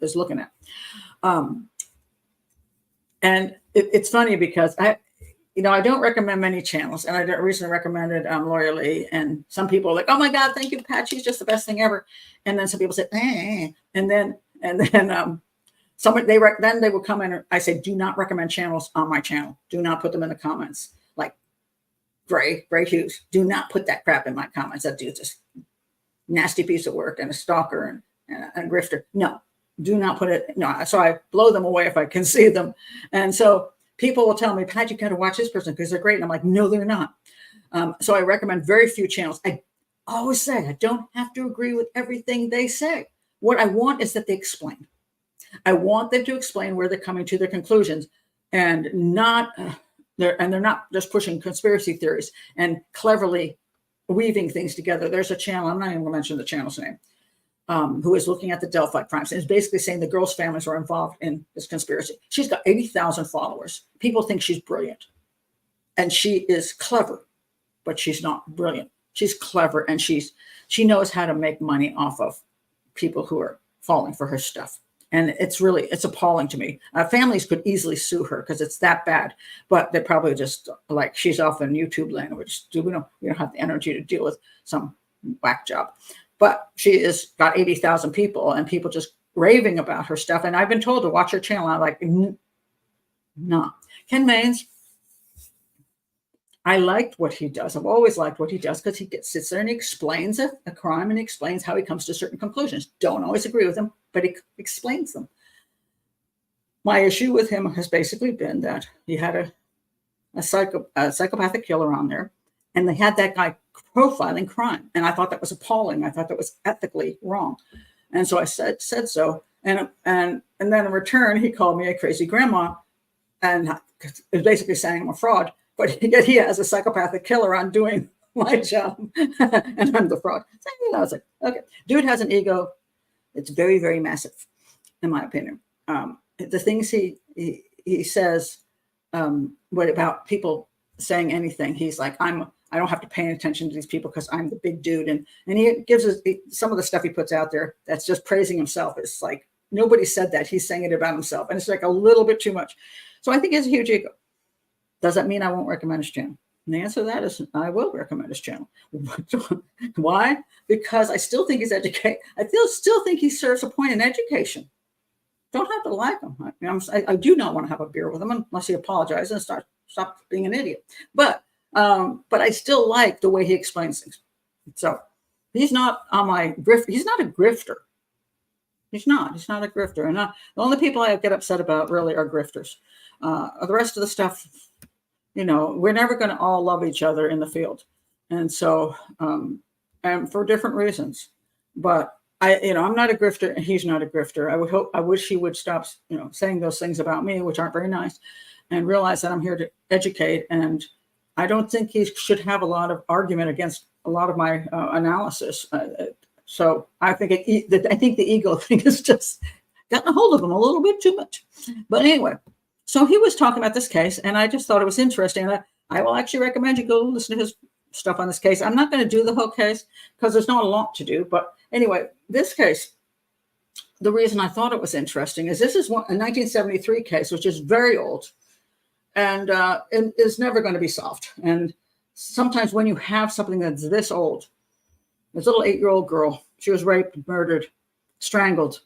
Speaker 1: is looking at. And it's funny because I don't recommend many channels, and I recently recommended Lawyer Lee, and some people are like, oh my God, thank you, Pat, she's just the best thing ever. And then some people say, and then they will come in, and I say, do not recommend channels on my channel. Do not put them in the comments. Like Gray Hughes, do not put that crap in my comments. That dude's just nasty piece of work and a stalker and a grifter. No, do not put it. No, so I blow them away if I can see them. And so people will tell me, Pat, you got to watch this person because they're great. And I'm like, no, they're not. So I recommend very few channels. I always say I don't have to agree with everything they say. What I want is that they explain. I want them to explain where they're coming to their conclusions, and they're not just pushing conspiracy theories and cleverly weaving things together. There's a channel, I'm not even going to mention the channel's name, who is looking at the Delphi crimes and is basically saying the girls' families were involved in this conspiracy. She's got 80,000 followers. People think she's brilliant, and she is clever, but she's not brilliant. She's clever, and she knows how to make money off of people who are falling for her stuff. And it's appalling to me. Families could easily sue her because it's that bad, but they're probably just like, she's off in YouTube land, which we don't have the energy to deal with some whack job. But she has got 80,000 people, and people just raving about her stuff. And I've been told to watch her channel. I'm like, no. Ken Maines, I liked what he does. I've always liked what he does because he sits there and he explains a crime and he explains how he comes to certain conclusions. Don't always agree with him, but he explains them. My issue with him has basically been that he had a psychopathic killer on there, and they had that guy profiling crime. And I thought that was appalling. I thought that was ethically wrong. And so I said so. And then in return, he called me a crazy grandma and was basically saying I'm a fraud. But yet he has a psychopathic killer on doing my job, and I'm the fraud. So, I was like, okay, dude has an ego. It's very, very massive, in my opinion. The things he says, what about people saying anything? He's like, I don't have to pay attention to these people because I'm the big dude. And he gives us some of the stuff he puts out there that's just praising himself. It's like, nobody said that. He's saying it about himself. And it's like a little bit too much. So I think he has a huge ego. Does that mean I won't recommend his channel? And the answer to that is I will recommend his channel. Why? Because I still think he's educated. I still think he serves a point in education. Don't have to like him. I do not want to have a beer with him unless he apologizes and stop being an idiot. But I still like the way he explains things. So he's not on my grift. He's not a grifter. He's not a grifter. And the only people I get upset about really are grifters. The rest of the stuff, we're never going to all love each other in the field. And so, and for different reasons, but I'm not a grifter and he's not a grifter. I wish he would stop, saying those things about me, which aren't very nice, and realize that I'm here to educate. And I don't think he should have a lot of argument against a lot of my analysis. So I think the ego thing has just gotten a hold of him a little bit too much. But anyway, so he was talking about this case, and I just thought it was interesting. I will actually recommend you go listen to his stuff on this case. I'm not going to do the whole case because there's not a lot to do. But anyway, this case, the reason I thought it was interesting is this is a 1973 case, which is very old and is never going to be solved. And sometimes when you have something that's this old, this little 8-year-old girl, she was raped, murdered, strangled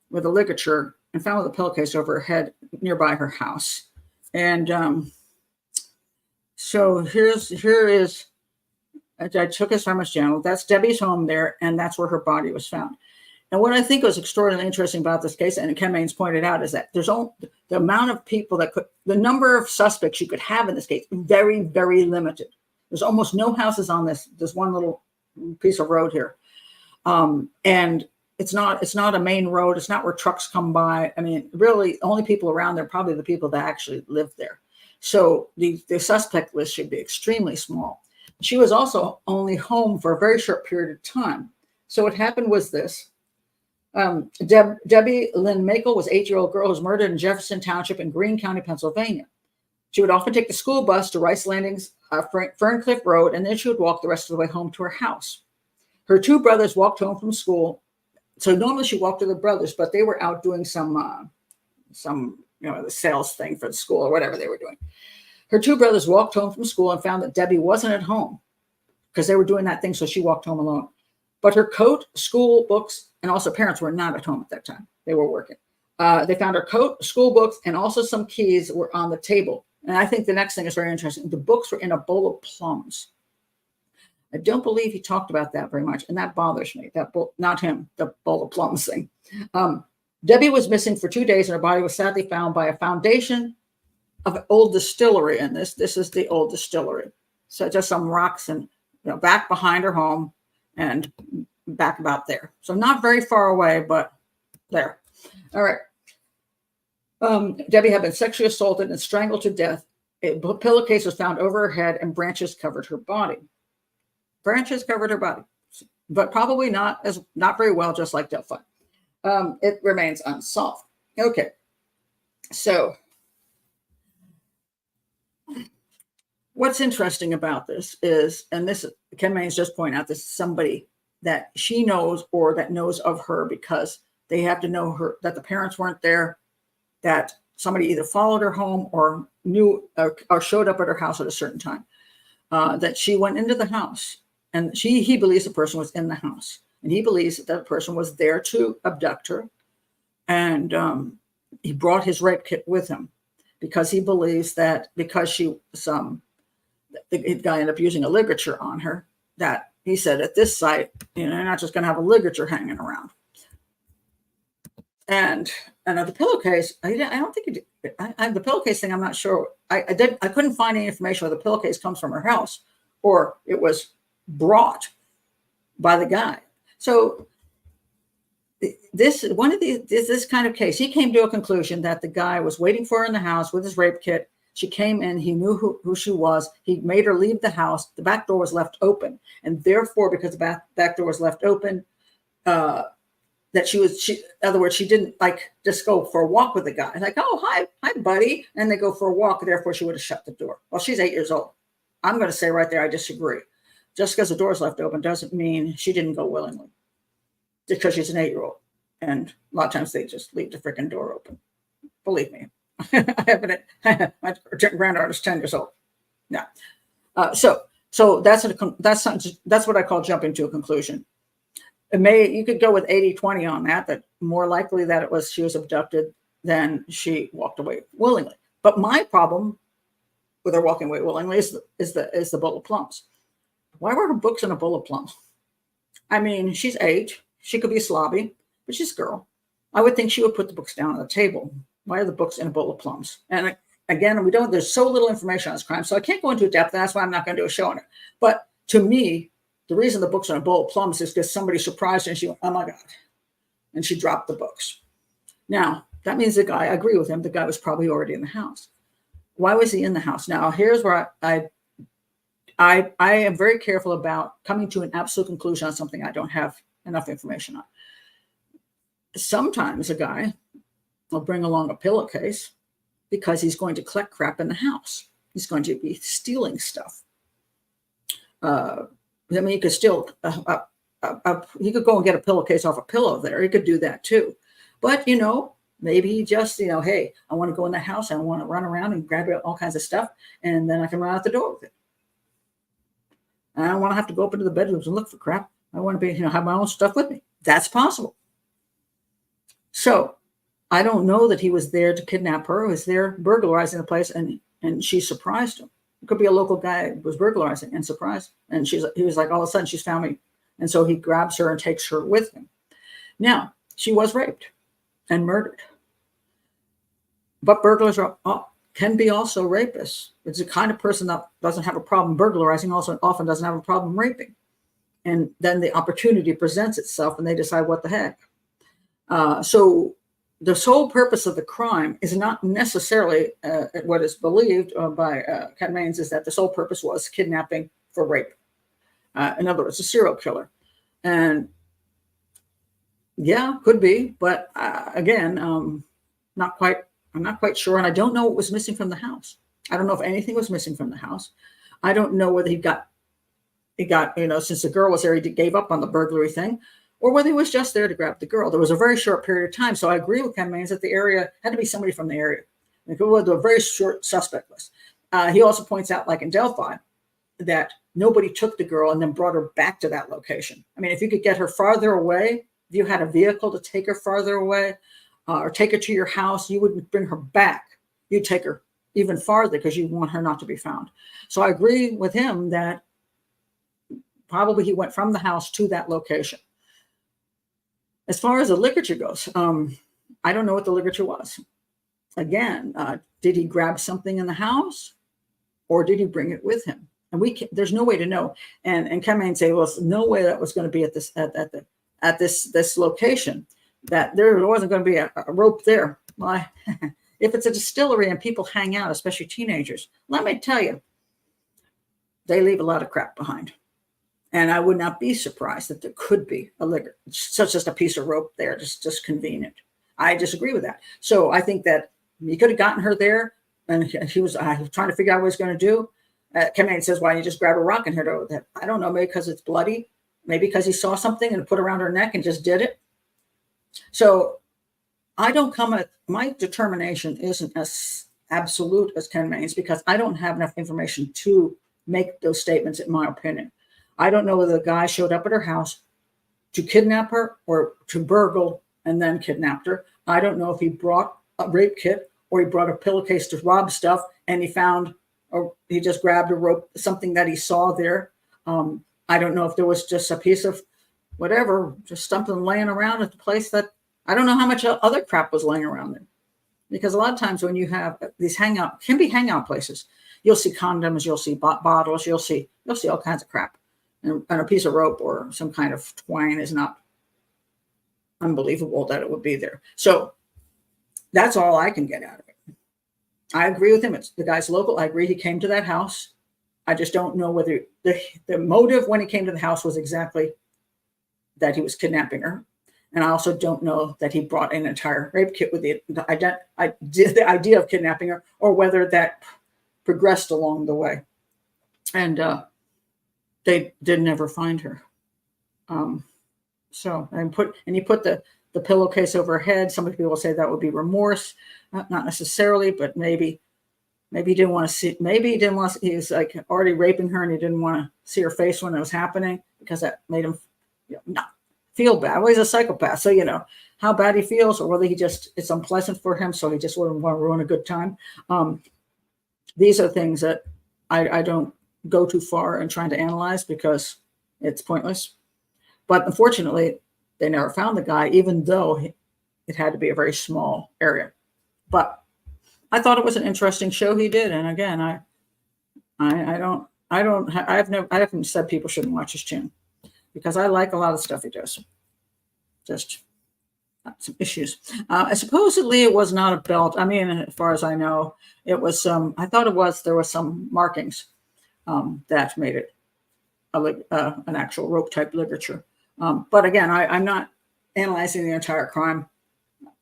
Speaker 1: with a ligature and found with a pillowcase over her head nearby her house. And so here is, I took us from his channel. That's Debbie's home there, and that's where her body was found. And what I think was extraordinarily interesting about this case, and Ken Maines pointed out, is that there's only the amount of people the number of suspects you could have in this case, very, very limited. There's almost no houses on this one little piece of road here. And it's not a main road. It's not where trucks come by. I mean, really, the only people around there are probably the people that actually live there. So the suspect list should be extremely small. she was also only home for a very short period of time. So what happened was this. Debbie Makel was an 8-year-old girl who was murdered in Jefferson Township in Greene County, Pennsylvania. She would often take the school bus to Rice Landings, Ferncliff Road, and then she would walk the rest of the way home to her house. Her 2 brothers walked home from school. So normally she walked with her brothers, but they were out doing some the sales thing for the school or whatever they were doing. Her 2 brothers walked home from school and found that Debbie wasn't at home because they were doing that thing. So she walked home alone. But her coat, school books, and also parents were not at home at that time. They were working. They found her coat, school books, and also some keys were on the table. And I think the next thing is very interesting. The books were in a bowl of plums. I don't believe he talked about that very much. And that bothers me. That bowl, not him, the bowl of plums thing. Debbie was missing for 2 days and her body was sadly found by a foundation of an old distillery. And this is the old distillery. So just some rocks and back behind her home and back about there. So not very far away, but there. All right. Debbie had been sexually assaulted and strangled to death. A pillowcase was found over her head and branches covered her body. Branches covered her body, but probably not very well, just like Delphi. It remains unsolved. Okay. So what's interesting about this is, and this Ken Maines just pointed out, this is somebody that she knows or that knows of her because they have to know her, that the parents weren't there, that somebody either followed her home or knew or showed up at her house at a certain time, that she went into the house and he believes the person was in the house and he believes that the person was there to abduct her. And he brought his rape kit with him because he believes that because she was, the guy ended up using a ligature on her, that he said at this site, you're not just going to have a ligature hanging around. And the pillowcase, I don't think he did. The pillowcase thing, I'm not sure. I couldn't find any information whether the pillowcase comes from her house or it was brought by the guy. So this kind of case, he came to a conclusion that the guy was waiting for her in the house with his rape kit. She came in, he knew who she was. He made her leave the house. The back door was left open. And therefore, because the back door was left open, that in other words, she didn't just go for a walk with the guy. Like, oh, hi, buddy. And they go for a walk. Therefore, she would have shut the door. Well, she's 8 years old. I'm going to say right there, I disagree. Just because the door is left open doesn't mean she didn't go willingly. Just because she's an 8-year-old. And a lot of times they just leave the freaking door open. Believe me. My granddaughter's 10 years old. Yeah. So that's what I call jumping to a conclusion. You could go with 80-20 on that more likely that she was abducted than she walked away willingly. But my problem with her walking away willingly is the bowl of plums. Why were her books in a bowl of plums? I mean, she's 8. She could be slobby, but she's a girl. I would think she would put the books down on the table. Why are the books in a bowl of plums? And again, there's so little information on this crime, so I can't go into depth. That's why I'm not going to do a show on it. But to me, the reason the books are in a bowl of plums is because somebody surprised her and she went, oh my God. And she dropped the books. Now, that means the guy, I agree with him, the guy was probably already in the house. Why was he in the house? Now, here's where I am very careful about coming to an absolute conclusion on something I don't have enough information on. Sometimes a guy will bring along a pillowcase because he's going to collect crap in the house. He's going to be stealing stuff. I mean, he could steal, he could go and get a pillowcase off a pillow there. He could do that too. But, maybe he just, hey, I want to go in the house. I want to run around and grab all kinds of stuff. And then I can run out the door with it. I don't want to have to go up into the bedrooms and look for crap. I want to be, have my own stuff with me. That's possible. So I don't know that he was there to kidnap her. He was there burglarizing the place and she surprised him. It could be a local guy who was burglarizing and surprised. And he was like, all of a sudden she's found me. And so he grabs her and takes her with him. Now, she was raped and murdered. But burglars can be also rapists. It's the kind of person that doesn't have a problem burglarizing, also often doesn't have a problem raping. And then the opportunity presents itself and they decide what the heck. So the sole purpose of the crime is not necessarily what is believed by Ken Maines is that the sole purpose was kidnapping for rape. In other words, a serial killer. And yeah, could be, but again, I'm not quite sure. And I don't know what was missing from the house. I don't know if anything was missing from the house. I don't know whether he got, since the girl was there, he gave up on the burglary thing, or whether he was just there to grab the girl. There was a very short period of time. So I agree with Ken Mains that the area had to be somebody from the area. It was a very short suspect list. He also points out, like in Delphi, that nobody took the girl and then brought her back to that location. I mean, if you could get her farther away, if you had a vehicle to take her farther away, or take her to your house, you wouldn't bring her back. You'd take her even farther because you want her not to be found. So I agree with him that probably he went from the house to that location. As far as the ligature goes, I don't know what the ligature was. Again, did he grab something in the house, or did he bring it with him? And there's no way to know. And Ken Mains say, well, there's no way that was going to be at this location, that there wasn't going to be a rope there. Well, if it's a distillery and people hang out, especially teenagers, let me tell you, they leave a lot of crap behind. And I would not be surprised that there could be a liquor, such as a piece of rope there, just convenient. I disagree with that. So I think that he could have gotten her there, and he was trying to figure out what he was going to do. Ken Mains says, why don't you just grab a rock and hit her with it? I don't know, maybe because it's bloody, maybe because he saw something and put it around her neck and just did it. So I don't come at, my determination isn't as absolute as Ken Mains, because I don't have enough information to make those statements, in my opinion. I don't know whether the guy showed up at her house to kidnap her or to burgle and then kidnapped her. I don't know if he brought a rape kit or he brought a pillowcase to rob stuff and he found, or he just grabbed a rope, something that he saw there. I don't know if there was just a piece of whatever, just something laying around at the place that, I don't know how much other crap was laying around there. Because a lot of times when you have these can be hangout places, you'll see condoms, you'll see bottles, you'll see all kinds of crap. And a piece of rope or some kind of twine is not unbelievable that it would be there. So that's all I can get out of it. I agree with him. It's the guy's local. I agree he came to that house. I just don't know whether the motive when he came to the house was exactly that he was kidnapping her. And I also don't know that he brought an entire rape kit with the idea of kidnapping her, or whether that progressed along the way. And they did never find her. So he put the pillowcase over her head. Some people say that would be remorse, not necessarily, but maybe he didn't want to see. Maybe he didn't want. He was like already raping her, and he didn't want to see her face when it was happening, because that made him not feel bad. Well, he's a psychopath, so how bad he feels, or whether it's unpleasant for him, so he just wouldn't want to ruin a good time. These are things that I don't go too far in trying to analyze, because it's pointless. But unfortunately, they never found the guy, even though it had to be a very small area. But I thought it was an interesting show he did. And again, I haven't said people shouldn't watch his channel, because I like a lot of stuff he does. Just some issues. Supposedly it was not a belt. I mean, as far as I know, it was there was some markings that made it an actual rope type ligature. But again, I'm not analyzing the entire crime.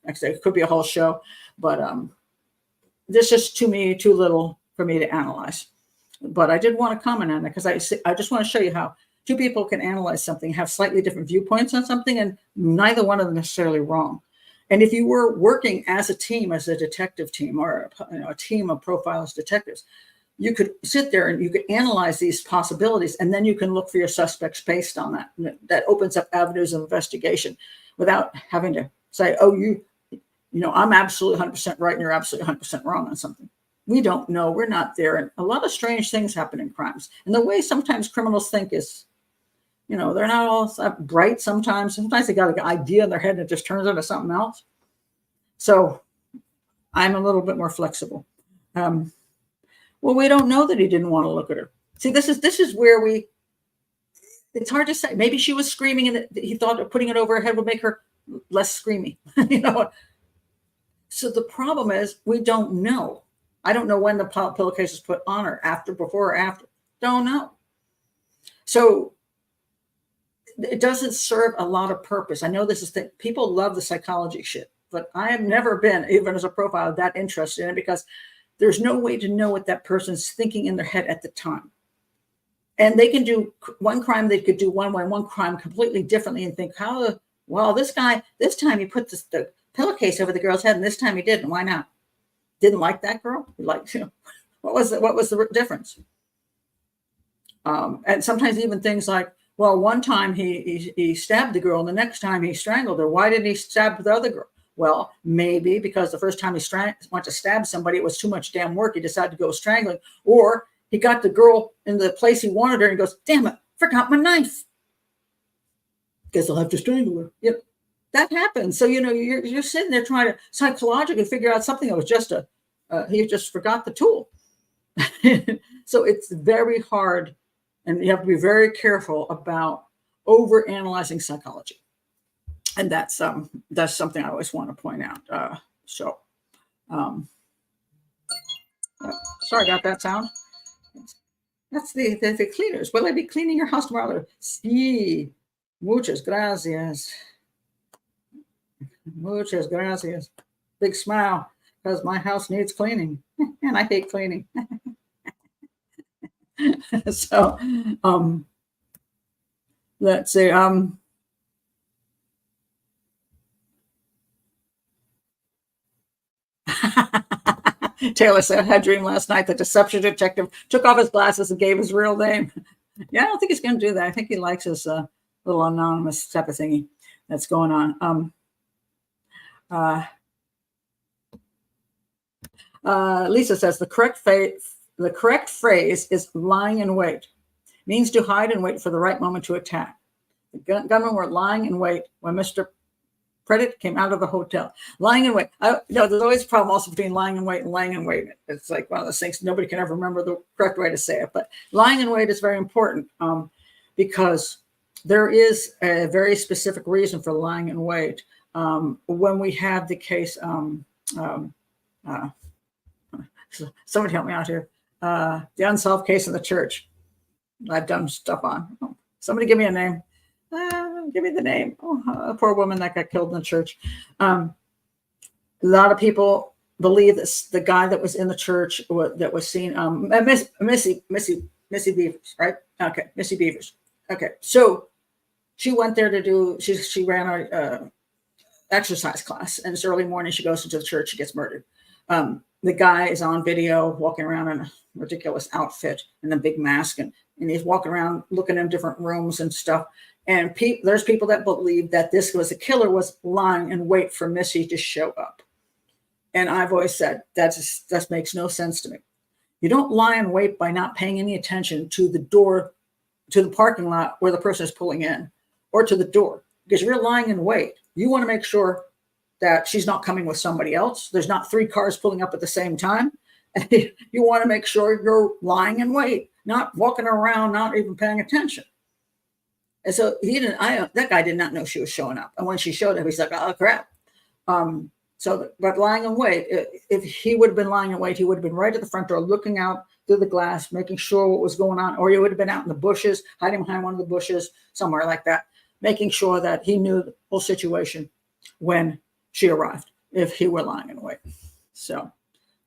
Speaker 1: Like I say, it could be a whole show, but this is too little for me to analyze. But I did want to comment on it, because I just want to show you how two people can analyze something, have slightly different viewpoints on something, and neither one of them necessarily wrong. And if you were working as a team, as a detective team, or a team of profilers detectives, you could sit there and you could analyze these possibilities, and then you can look for your suspects based on that. That opens up avenues of investigation without having to say, oh, I'm absolutely 100% right and you're absolutely 100% wrong on something. We don't know. We're not there. And a lot of strange things happen in crimes. And the way sometimes criminals think is, they're not all bright sometimes. Sometimes they got an idea in their head and it just turns into something else. So I'm a little bit more flexible. Well, we don't know that he didn't want to look at her. See, this is where it's hard to say. Maybe she was screaming and he thought putting it over her head would make her less screamy. So the problem is we don't know. I don't know when the pillowcase was put on her, before or after. Don't know. So it doesn't serve a lot of purpose. I know this is that people love the psychology shit, but I have never been, even as a profiler, that interested in it because there's no way to know what that person's thinking in their head at the time. And they can do one crime, they could do one way, one crime completely differently and think, well, this guy, this time he put the pillowcase over the girl's head and this time he didn't. Why not? Didn't like that girl? Like, what was the difference? And sometimes even things like, well, one time he stabbed the girl and the next time he strangled her. Why didn't he stab the other girl? Well, maybe because the first time he went to stab somebody, it was too much damn work. He decided to go strangling, or he got the girl in the place he wanted her and goes, damn it, forgot my knife. Guess I'll have to strangle her. You know, that happens. So, you're sitting there trying to psychologically figure out something that was just he just forgot the tool. So it's very hard. And you have to be very careful about over-analyzing psychology. And that's something I always want to point out. Sorry about that sound. That's the cleaners. Will I be cleaning your house tomorrow? Sí. Muchas gracias. Muchas gracias. Big smile, because my house needs cleaning. And I hate cleaning. So, let's see. Taylor said, I had a dream last night. The deception detective took off his glasses and gave his real name. Yeah, I don't think he's going to do that. I think he likes his little anonymous type of thingy that's going on. Lisa says the correct phrase is lying in wait. Means to hide and wait for the right moment to attack. The gunmen were lying in wait when Mr. Predit came out of the hotel. Lying in wait. There's always a problem also between lying in wait and laying in wait. It's like one of those things nobody can ever remember the correct way to say it. But lying in wait is very important because there is a very specific reason for lying in wait. When we have the case, somebody help me out here. The unsolved case in the church. I've done stuff on. Somebody give me a name. Give me the name. A poor woman that got killed in the church. A lot of people believe this. The guy that was in the church that was seen, Missy Beavers, right? Okay, Missy Beavers. Okay, so she went there to do. She ran a exercise class, and it's early morning. She goes into the church. She gets murdered. The guy is on video walking around in a ridiculous outfit and a big mask, and he's walking around looking in different rooms and stuff. And there's people that believe that this was a killer was lying in wait for Missy to show up. And I've always said that makes no sense to me. You don't lie in wait by not paying any attention to the door, to the parking lot where the person is pulling in, or to the door. Because if you're lying in wait, you want to make sure that she's not coming with somebody else. There's not 3 cars pulling up at the same time. And you want to make sure you're lying in wait, not walking around, not even paying attention. And so that guy did not know she was showing up. And when she showed up, he's like, oh, crap. But lying in wait, if he would have been lying in wait, he would have been right at the front door, looking out through the glass, making sure what was going on. Or he would have been out in the bushes, hiding behind one of the bushes, somewhere like that, making sure that he knew the whole situation when she arrived, if he were lying in wait. So,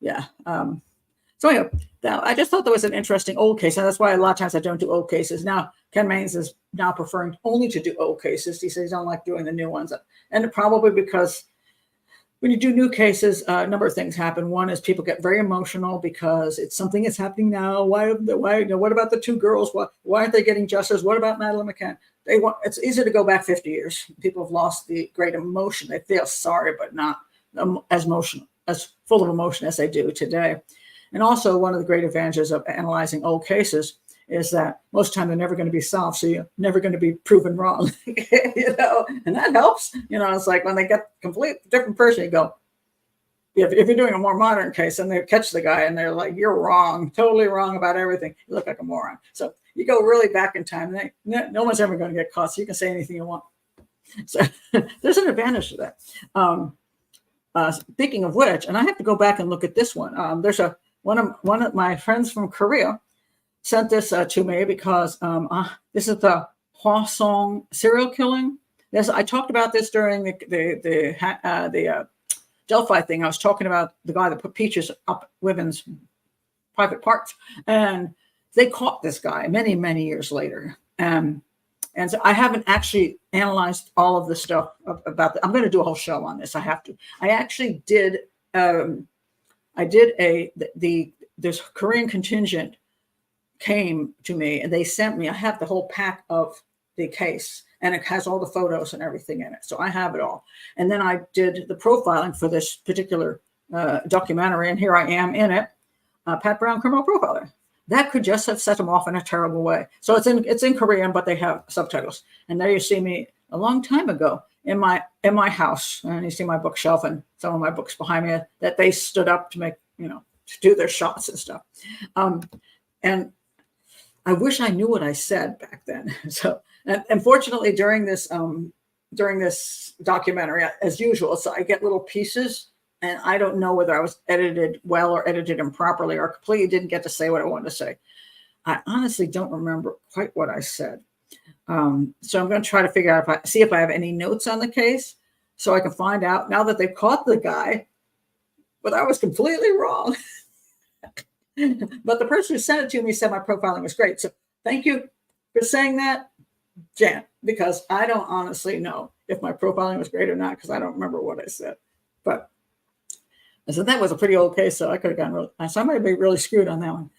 Speaker 1: yeah. So anyway, I just thought that was an interesting old case. And that's why a lot of times I don't do old cases. Now, Ken Maines is now preferring only to do old cases. He says he don't like doing the new ones. And probably because when you do new cases, a number of things happen. One is people get very emotional because it's something that's happening now. Why? What about the 2 girls? Why aren't they getting justice? What about Madeleine McCann? It's easier to go back 50 years. People have lost the great emotion. They feel sorry, but not as full of emotion as they do today. And also, one of the great advantages of analyzing old cases is that most of the time they're never going to be solved, so you're never going to be proven wrong. And that helps. It's like when they get a complete different person, you go, if you're doing a more modern case and they catch the guy and they're like, you're wrong, totally wrong about everything. You look like a moron. So you go really back in time. No one's ever going to get caught, so you can say anything you want. So there's an advantage to that. Speaking of which, and I have to go back and look at this one. There's one of my friends from Korea sent this to me because this is the Hwasong serial killing. I talked about this during the Delphi thing. I was talking about the guy that put peaches up women's private parts, and they caught this guy many, many years later. And so I haven't actually analyzed all of the stuff about that. I'm going to do a whole show on this. I have to. I actually did. This Korean contingent came to me and they sent me. I have the whole pack of the case, and it has all the photos and everything in it. So I have it all. And then I did the profiling for this particular documentary, and here I am in it, Pat Brown, criminal profiler. That could just have set them off in a terrible way. So it's in Korean, but they have subtitles. And there you see me a long time ago in my house, and you see my bookshelf and some of my books behind me that they stood up to make, to do their shots and stuff. And I wish I knew what I said back then. So, and unfortunately, during this documentary, as usual, so I get little pieces, and I don't know whether I was edited well or edited improperly or completely didn't get to say what I wanted to say. I honestly don't remember quite what I said. So I'm going to try to figure out see if I have any notes on the case, so I can find out now that they've caught the guy, but I was completely wrong. But the person who sent it to me said my profiling was great. So thank you for saying that, Jan, because I don't honestly know if my profiling was great or not, because I don't remember what I said. But I said that was a pretty old case, so I could have gotten really, so I might be really screwed on that one.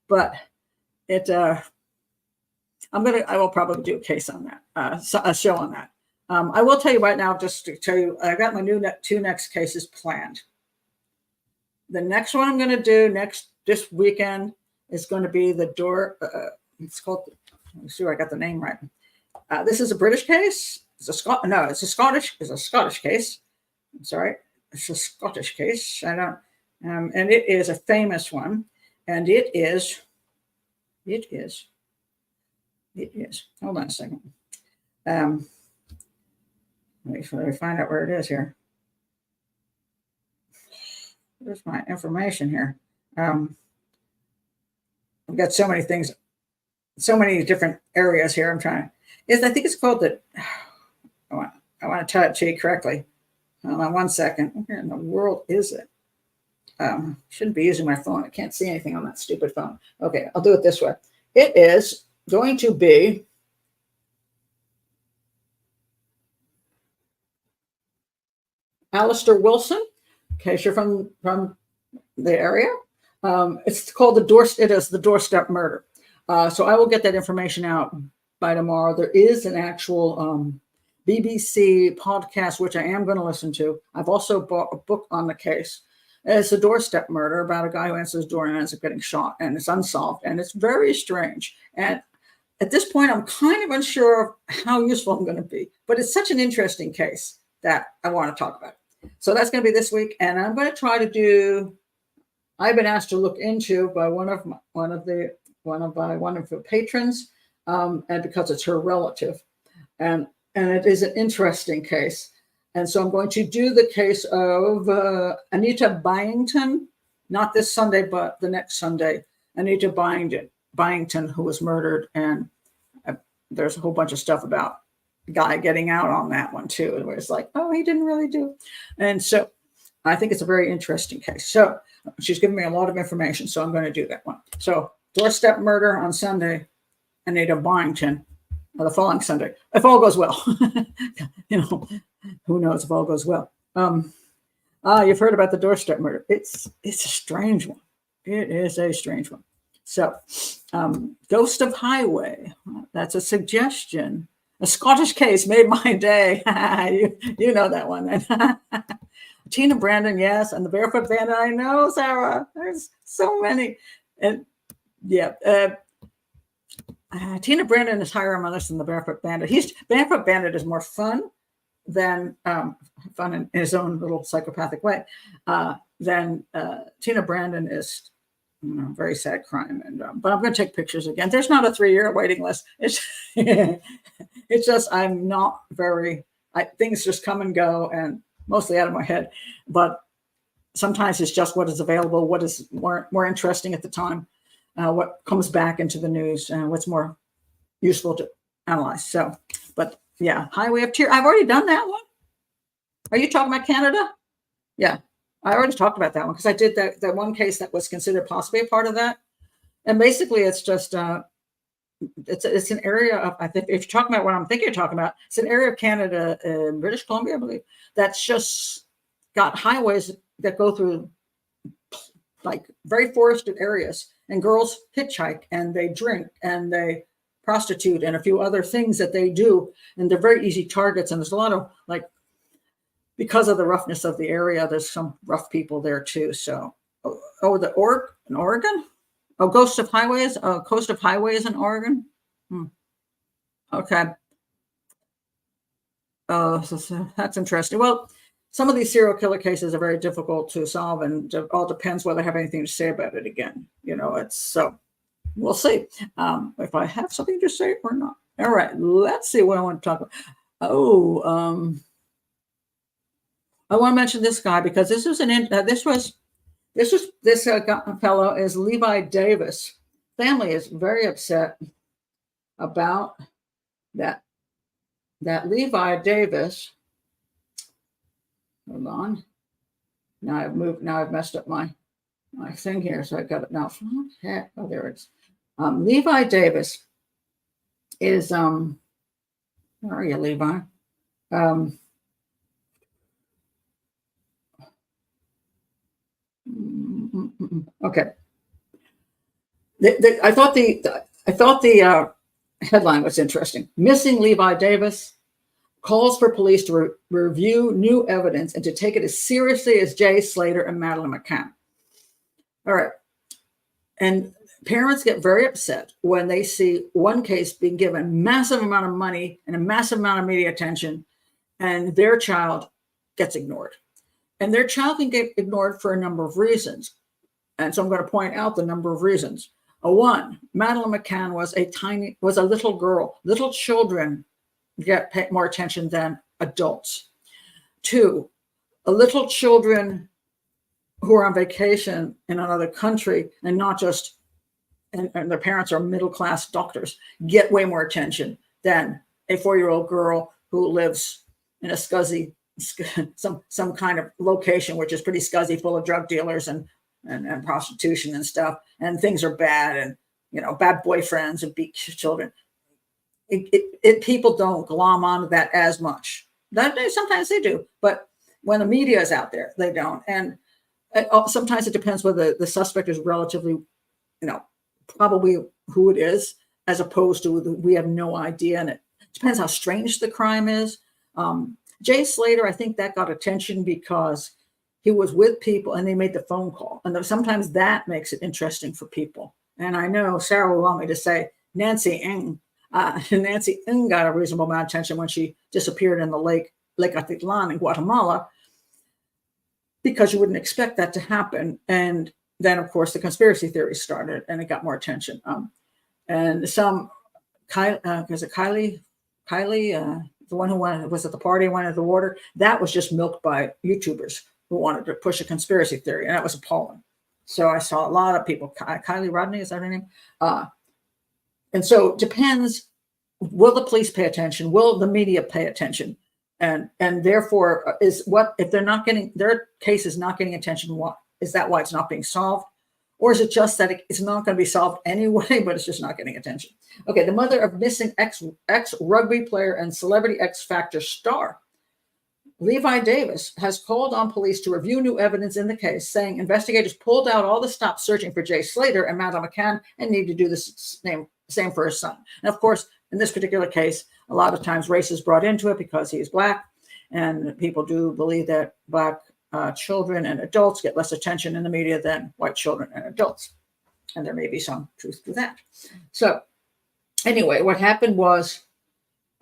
Speaker 1: But it, I will probably do a case on that, a show on that. I will tell you right now, just to tell you, I got my two next cases planned. The next one I'm going to do this weekend is going to be the door. It's called. Let me see if I got the name right. This is a British case. It's a Scottish case. I'm sorry, it's a Scottish case. I don't. And it is a famous one, and it is. Hold on a second. Let me find out where it is here. There's my information here. I've got so many things, so many different areas here. I think it's called the. I want to tell it to you correctly. Hold on 1 second. Where in the world is it? Shouldn't be using my phone. I can't see anything on that stupid phone. Okay, I'll do it this way. It is going to be Alistair Wilson, in case you're from the area. It's called the doorstep murder. So I will get that information out by tomorrow. There is an actual BBC podcast, which I am going to listen to. I've also bought a book on the case. It's a doorstep murder about a guy who answers his door and ends up getting shot, and it's unsolved, and it's very strange. And at this point, I'm kind of unsure of how useful I'm going to be, but it's such an interesting case that I want to talk about. So that's going to be this week, and I'm going to try to do. I've been asked to look into by one of the patrons, and because it's her relative, and it is an interesting case. And so I'm going to do the case of Anita Byington, not this Sunday, but the next Sunday. Anita Byington, who was murdered, and there's a whole bunch of stuff about the guy getting out on that one too, where it's like, oh, he didn't really do. And so I think it's a very interesting case. So she's given me a lot of information, so I'm going to do that one. So doorstep murder on Sunday, Anita Byington, the following Sunday, if all goes well. Who knows if all goes well. You've heard about the doorstep murder. It's a strange one. It is a strange one. So, Ghost of Highway. That's a suggestion. A Scottish case made my day. you know that one then. Tina Brandon, yes, and the Barefoot Bandit. I know, Sarah. There's so many. And yeah, Tina Brandon is higher on my list than the Barefoot Bandit. Barefoot Bandit is more fun than fun in his own little psychopathic way. Then Tina Brandon is very sad crime. And but I'm going to take pictures again. There's not a 3-year waiting list. It's it's just I'm not very. Things just come and go, and mostly out of my head. But sometimes it's just what is available, what is more interesting at the time, what comes back into the news, and what's more useful to analyze. So, but yeah, Highway of Tears. I've already done that one. Are you talking about Canada? Yeah, I already talked about that one because I did that one case that was considered possibly a part of that. And basically, it's just it's an area of, I think, if you're talking about what I'm thinking you're talking about, it's an area of Canada, British Columbia, I believe, that's just got highways that go through like very forested areas, and girls hitchhike and they drink and they prostitute and a few other things that they do, and they're very easy targets. And there's a lot of, like, because of the roughness of the area, there's some rough people there too. So, in Oregon. Oh, Coast of Highways in Oregon. Okay. So that's interesting. Well, some of these serial killer cases are very difficult to solve, and it all depends whether I have anything to say about it again. It's so we'll see if I have something to say or not. All right, let's see what I want to talk about. I want to mention this guy because this fellow is Levi Davis. Family is very upset about that Levi Davis. Hold on. Now I've messed up my thing here, so I got it now. Oh, there it is. Levi Davis is where are you, Levi? Okay. I thought the headline was interesting. Missing Levi Davis calls for police to review new evidence and to take it as seriously as Jay Slater and Madeleine McCann. All right. And parents get very upset when they see one case being given a massive amount of money and a massive amount of media attention, and their child gets ignored. And their child can get ignored for a number of reasons. And so I'm going to point out the number of reasons. One, Madeleine McCann was a little girl. Little children get more attention than adults. Two, little children who are on vacation in another country and not just, and their parents are middle-class doctors, get way more attention than a 4-year-old girl who lives in a scuzzy, some kind of location which is pretty scuzzy, full of drug dealers and prostitution and stuff, and things are bad, and bad boyfriends and beat children. People don't glom onto that as much. Sometimes they do, but when the media is out there, they don't. And sometimes it depends whether the suspect is relatively, probably who it is, as opposed to we have no idea, and it depends how strange the crime is. Jay Slater, I think that got attention because he was with people and they made the phone call. And sometimes that makes it interesting for people. And I know Sarah will want me to say Nancy Ng got a reasonable amount of attention when she disappeared in the lake Kaytlin in Guatemala, because you wouldn't expect that to happen. And then, of course, the conspiracy theory started and it got more attention. And Kaylee, the one who was at the party, went into the water, that was just milked by YouTubers who wanted to push a conspiracy theory, and that was appalling. So I saw a lot of people. Kylie Rodney, is that her name? And so it depends. Will the police pay attention? Will the media pay attention? And therefore, if they're not getting, their case is not getting attention? What is that? Why it's not being solved? Or is it just that it's not going to be solved anyway, but it's just not getting attention? Okay, the mother of missing ex rugby player and Celebrity X Factor star Levi Davis has called on police to review new evidence in the case, saying investigators pulled out all the stops searching for Jay Slater and Madeleine McCann and need to do the same for his son. And of course, in this particular case, a lot of times race is brought into it because he's Black, and people do believe that Black children and adults get less attention in the media than white children and adults. And there may be some truth to that. So anyway, what happened was,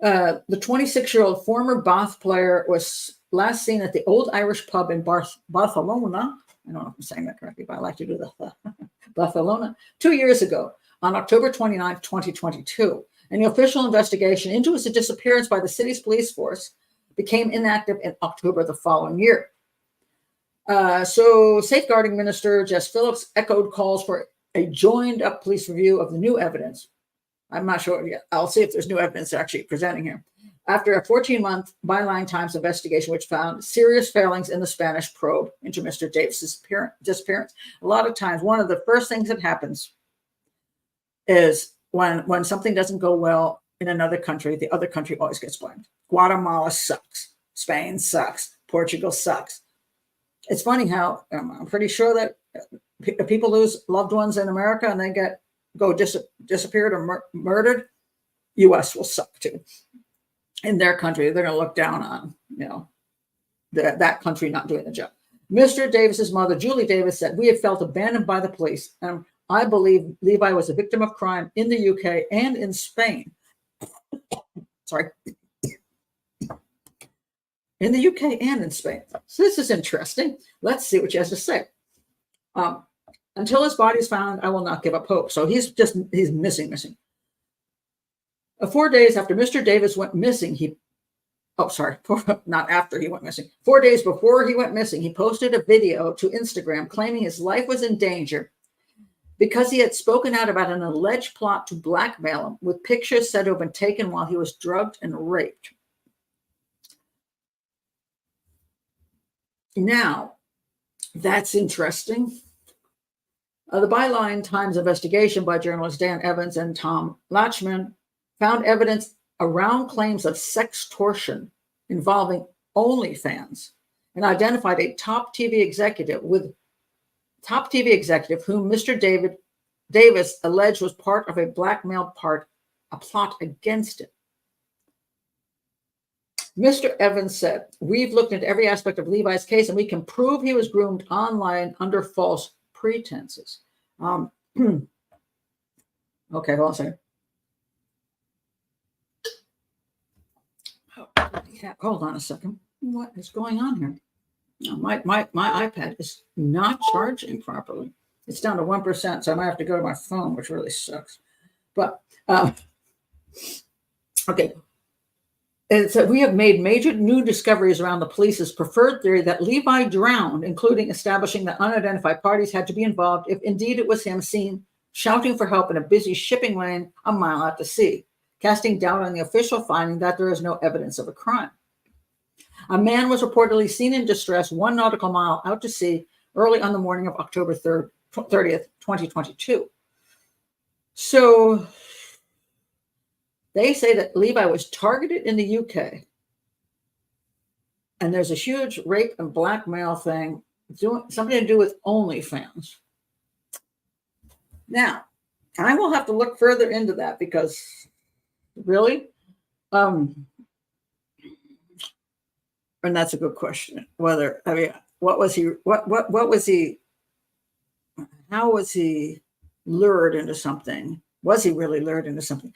Speaker 1: the 26-year-old former Bath player was last seen at the Old Irish pub in Barcelona. I don't know if I'm saying that correctly, but I like to do the Barcelona, 2 years ago on October 29th, 2022. And the official investigation into his disappearance by the city's police force became inactive in October the following year. So safeguarding minister Jess Phillips echoed calls for a joined up police review of the new evidence. I'm not sure yet. I'll see if there's new evidence actually presenting here. After a 14-month Byline Times investigation, which found serious failings in the Spanish probe into Mr. Davis's disappearance. A lot of times, one of the first things that happens is when something doesn't go well in another country, the other country always gets blamed. Guatemala sucks. Spain sucks. Portugal sucks. It's funny how I'm pretty sure that people lose loved ones in America and they disappeared or murdered. U.S. will suck too. In their country, they're going to look down on, that country not doing the job. Mr. Davis's mother, Julie Davis, said, "We have felt abandoned by the police. And I believe Levi was a victim of crime in the UK and in Spain." Sorry. In the UK and in Spain. So this is interesting. Let's see what she has to say. Until his body is found, I will not give up hope. So he's missing. 4 days after Mr. Davis went missing, not after he went missing. 4 days before he went missing, he posted a video to Instagram claiming his life was in danger because he had spoken out about an alleged plot to blackmail him with pictures said to have been taken while he was drugged and raped. Now, that's interesting. The Byline Times investigation by journalists Dan Evans and Tom Lachman found evidence around claims of sextortion involving OnlyFans and identified a top TV executive whom Mr. Davis alleged was part of a blackmail a plot against him. Mr. Evans said, "We've looked into every aspect of Levi's case and we can prove he was groomed online under false pretenses." Okay, hold on a second. Hold on a second. What is going on here? My iPad is not charging properly. It's down to 1%, so I might have to go to my phone, which really sucks. But okay. And so we have made major new discoveries around the police's preferred theory that Levi drowned, including establishing that unidentified parties had to be involved if indeed it was him seen shouting for help in a busy shipping lane a mile out to sea, casting doubt on the official finding that there is no evidence of a crime. A man was reportedly seen in distress 1 nautical mile out to sea early on the morning of October 30th, 2022. So they say that Levi was targeted in the UK. And there's a huge rape and blackmail thing, something to do with OnlyFans. Now, I will have to look further into that because really, and that's a good question. What was he, how was he lured into something? Was he really lured into something?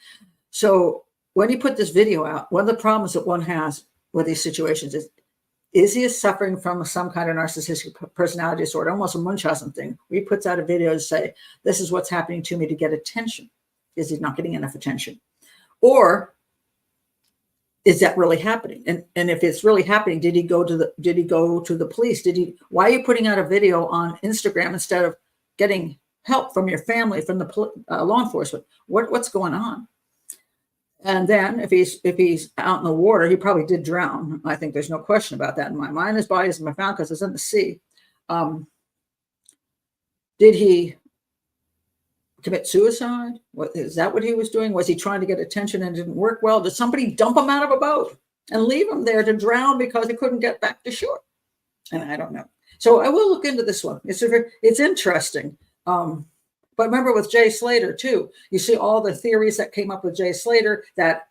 Speaker 1: So when you put this video out, one of the problems that one has with these situations is he suffering from some kind of narcissistic personality disorder, almost a Munchausen thing. He puts out a video to say, this is what's happening to me to get attention. Is he not getting enough attention? Or is that really happening? And if it's really happening, did he go to the police? Why are you putting out a video on Instagram instead of getting help from your family, from the law enforcement? What's going on? And then if he's out in the water, he probably did drown. I think there's no question about that in my mind. His body hasn't been found because it's in the sea. Did he commit suicide? Is that what he was doing? Was he trying to get attention and it didn't work well? Did somebody dump him out of a boat and leave him there to drown because he couldn't get back to shore? And I don't know. So I will look into this one. It's interesting. But remember with Jay Slater too, you see all the theories that came up with Jay Slater, that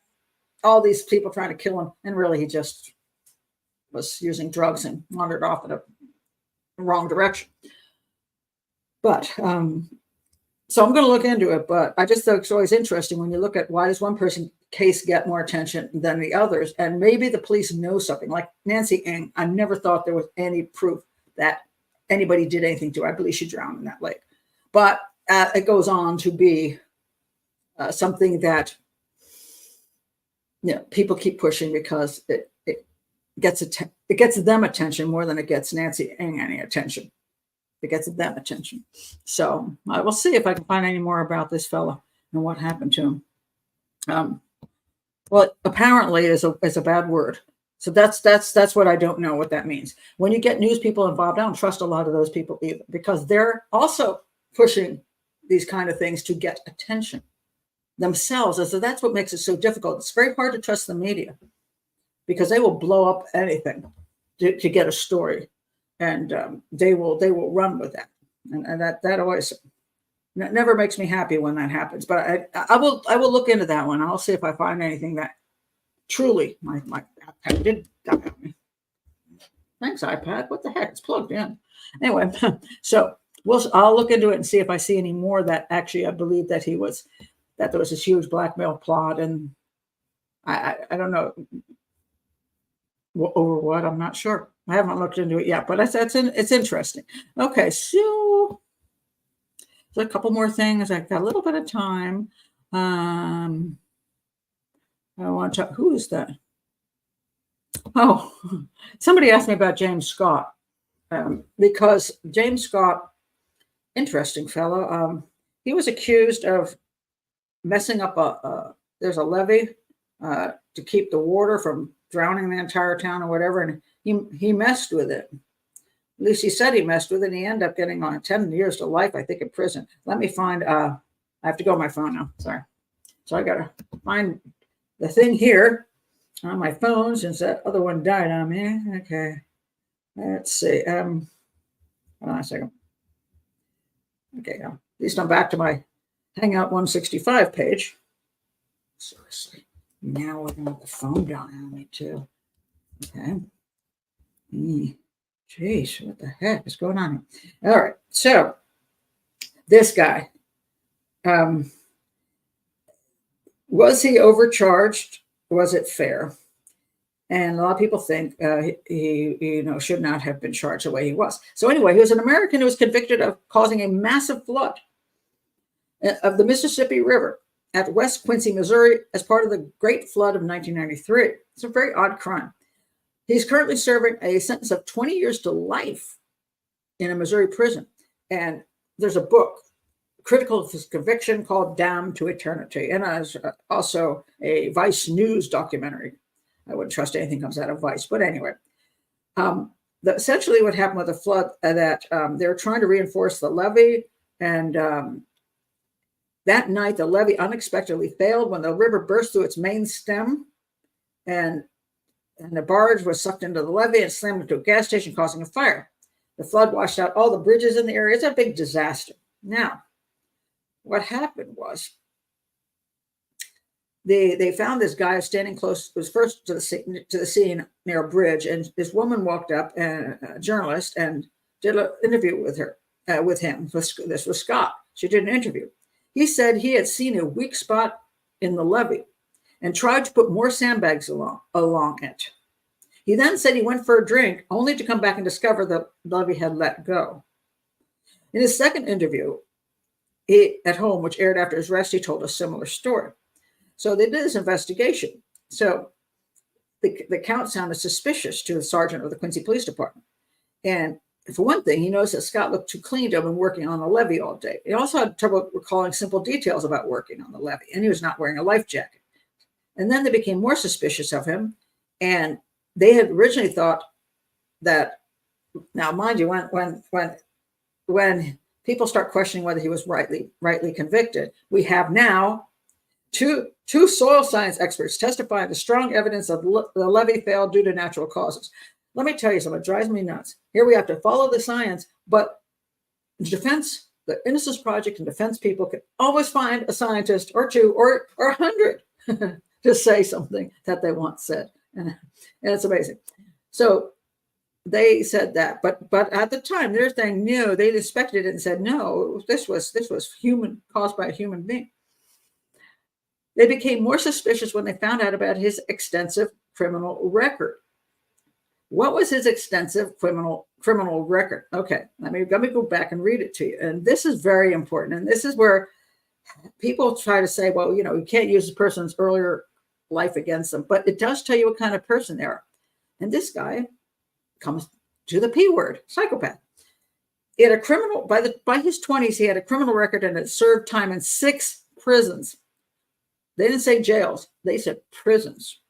Speaker 1: all these people trying to kill him, and really he just was using drugs and wandered off in a wrong direction. But so I'm going to look into it, but I just thought it's always interesting when you look at why does one person's case get more attention than the others, and maybe the police know something. Like Nancy Ng, I never thought there was any proof that anybody did anything to her. I believe she drowned in that lake. But it goes on to be something that people keep pushing because it gets them attention more than it gets Nancy any attention. It gets them attention. So I will see if I can find any more about this fella and what happened to him. Well, apparently is a bad word. So that's what I don't know what that means. When you get news people involved, I don't trust a lot of those people either, because they're also pushing these kind of things to get attention themselves. And so that's what makes it so difficult. It's very hard to trust the media because they will blow up anything to get a story, and they will run with that. And that always never makes me happy when that happens. But I will look into that one. I'll see if I find anything that truly my iPad did die on me. Thanks, iPad. What the heck? It's plugged in. Anyway, so I'll look into it and see if I see any more that actually I believe that there was this huge blackmail plot, and I don't know over what. I'm not sure. I haven't looked into it yet, but it's interesting. Okay, so there's a couple more things. I've got a little bit of time. I want to talk. Who is that? Oh, somebody asked me about James Scott, because James Scott, interesting fellow. He was accused of messing up there's a levee to keep the water from drowning the entire town or whatever, and he messed with it. At least he said he messed with it, and he ended up getting on 10 years to life, I think, in prison. Let me find, I have to go on my phone now, sorry. So I got to find the thing here on my phone since that other one died on me. Okay, let's see. Hold on a second. Okay, at least I'm back to my Hangout 165 page. Seriously, now we're going to have the phone down on me too. Okay. Jeez, what the heck is going on here? All right, so this guy, was he overcharged? Was it fair? And a lot of people think he should not have been charged the way he was. So anyway, he was an American who was convicted of causing a massive flood of the Mississippi River at West Quincy, Missouri, as part of the Great Flood of 1993. It's a very odd crime. He's currently serving a sentence of 20 years to life in a Missouri prison. And there's a book critical of his conviction called Damned to Eternity. And there's also a Vice News documentary. I wouldn't trust anything comes out of Vice. But anyway, essentially what happened with the flood, that they were trying to reinforce the levee. And that night, the levee unexpectedly failed when the river burst through its main stem. And the barge was sucked into the levee and slammed into a gas station, causing a fire. The flood washed out all the bridges in the area. It's a big disaster. Now, what happened was they found this guy standing close, was first to the scene near a bridge, and this woman walked up, and a journalist, and did an interview with him. This was Scott. She did an interview. He said he had seen a weak spot in the levee and tried to put more sandbags along it. He then said he went for a drink, only to come back and discover the levee had let go. In his second interview at home, which aired after his arrest, he told a similar story. So they did this investigation. So the count sounded suspicious to the sergeant of the Quincy Police Department. And for one thing, he noticed that Scott looked too clean to have been working on the levee all day. He also had trouble recalling simple details about working on the levee, and he was not wearing a life jacket. And then they became more suspicious of him, and they had originally thought that, now mind you, when people start questioning whether he was rightly convicted, we have now two soil science experts testifying to strong evidence of the levee failed due to natural causes. Let me tell you something, it drives me nuts. Here we have to follow the science, but defense, the Innocence Project and defense people can always find a scientist or two or 100 to say something that they want said. And it's amazing. So they said that, but at the time their thing knew, they inspected it and said, no, this was human, caused by a human being. They became more suspicious when they found out about his extensive criminal record. What was his extensive criminal record? Okay, let me go back and read it to you. And this is very important. And this is where people try to say, well, you can't use a person's earlier life against them, but it does tell you what kind of person they are. And this guy comes to the P word, psychopath. He had a criminal, by his 20s, he had a criminal record and had served time in 6 prisons. They didn't say jails, they said prisons.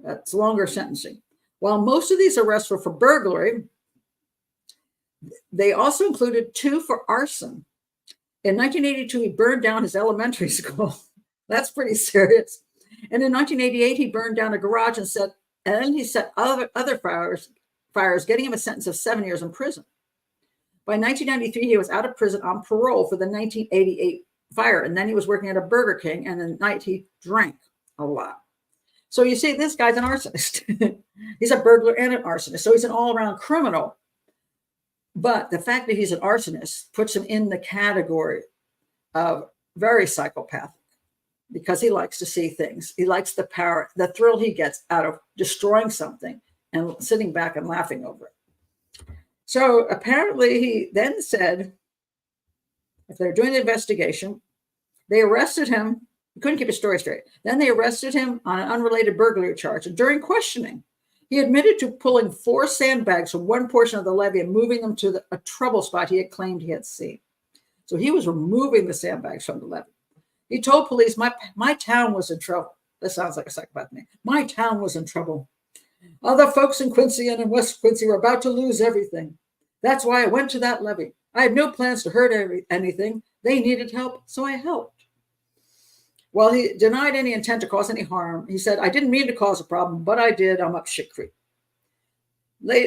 Speaker 1: That's longer sentencing. While most of these arrests were for burglary, they also included 2 for arson. In 1982, he burned down his elementary school. That's pretty serious. And in 1988, he burned down a garage and he set other fires, getting him a sentence of 7 years in prison. By 1993, he was out of prison on parole for the 1988 fire, and then he was working at a Burger King, and at night he drank a lot. So you see, this guy's an arsonist. He's a burglar and an arsonist, so he's an all-around criminal. But the fact that he's an arsonist puts him in the category of very psychopathic, because he likes to see things. He likes the power, the thrill he gets out of destroying something and sitting back and laughing over it. So apparently he then said, if they're doing the investigation, they arrested him. He couldn't keep his story straight. Then they arrested him on an unrelated burglary charge. And during questioning, he admitted to pulling 4 sandbags from one portion of the levee and moving them to a trouble spot he had claimed he had seen. So he was removing the sandbags from the levee. He told police, my town was in trouble. This sounds like a psychopath to me. My town was in trouble. Other folks in Quincy and in West Quincy were about to lose everything. That's why I went to that levee. I had no plans to hurt anything. They needed help, so I helped. While he denied any intent to cause any harm, he said, I didn't mean to cause a problem, but I did. I'm up shit creek.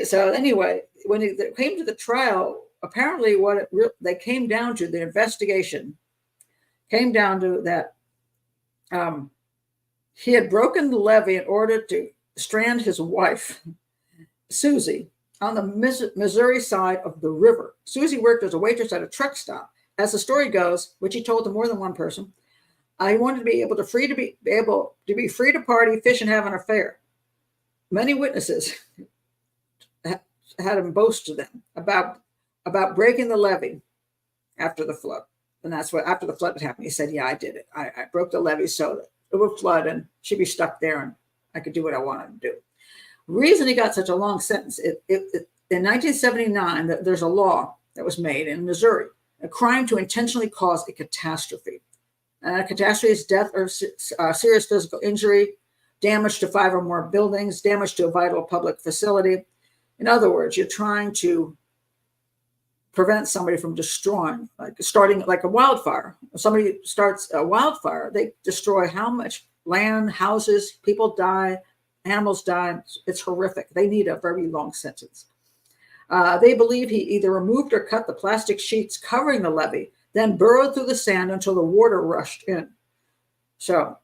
Speaker 1: So anyway, when it came to the trial, apparently they came down to, the investigation came down to that he had broken the levee in order to strand his wife, Susie, on the Missouri side of the river. Susie worked as a waitress at a truck stop. As the story goes, which he told to more than one person, I wanted to be able to be free to party, fish, and have an affair. Many witnesses had him boast to them about breaking the levee after the flood. And that's what, after the flood had happened, he said, yeah, I did it. I broke the levee so that it would flood and she'd be stuck there and I could do what I wanted to do. The reason he got such a long sentence, in 1979, there's a law that was made in Missouri, a crime to intentionally cause a catastrophe. A catastrophe is death or serious physical injury, damage to 5 or more buildings, damage to a vital public facility. In other words, you're trying to prevent somebody from destroying, starting like a wildfire. If somebody starts a wildfire, they destroy how much land, houses, people die, animals die. It's horrific. They need a very long sentence. They believe he either removed or cut the plastic sheets covering the levee, then burrowed through the sand until the water rushed in. So,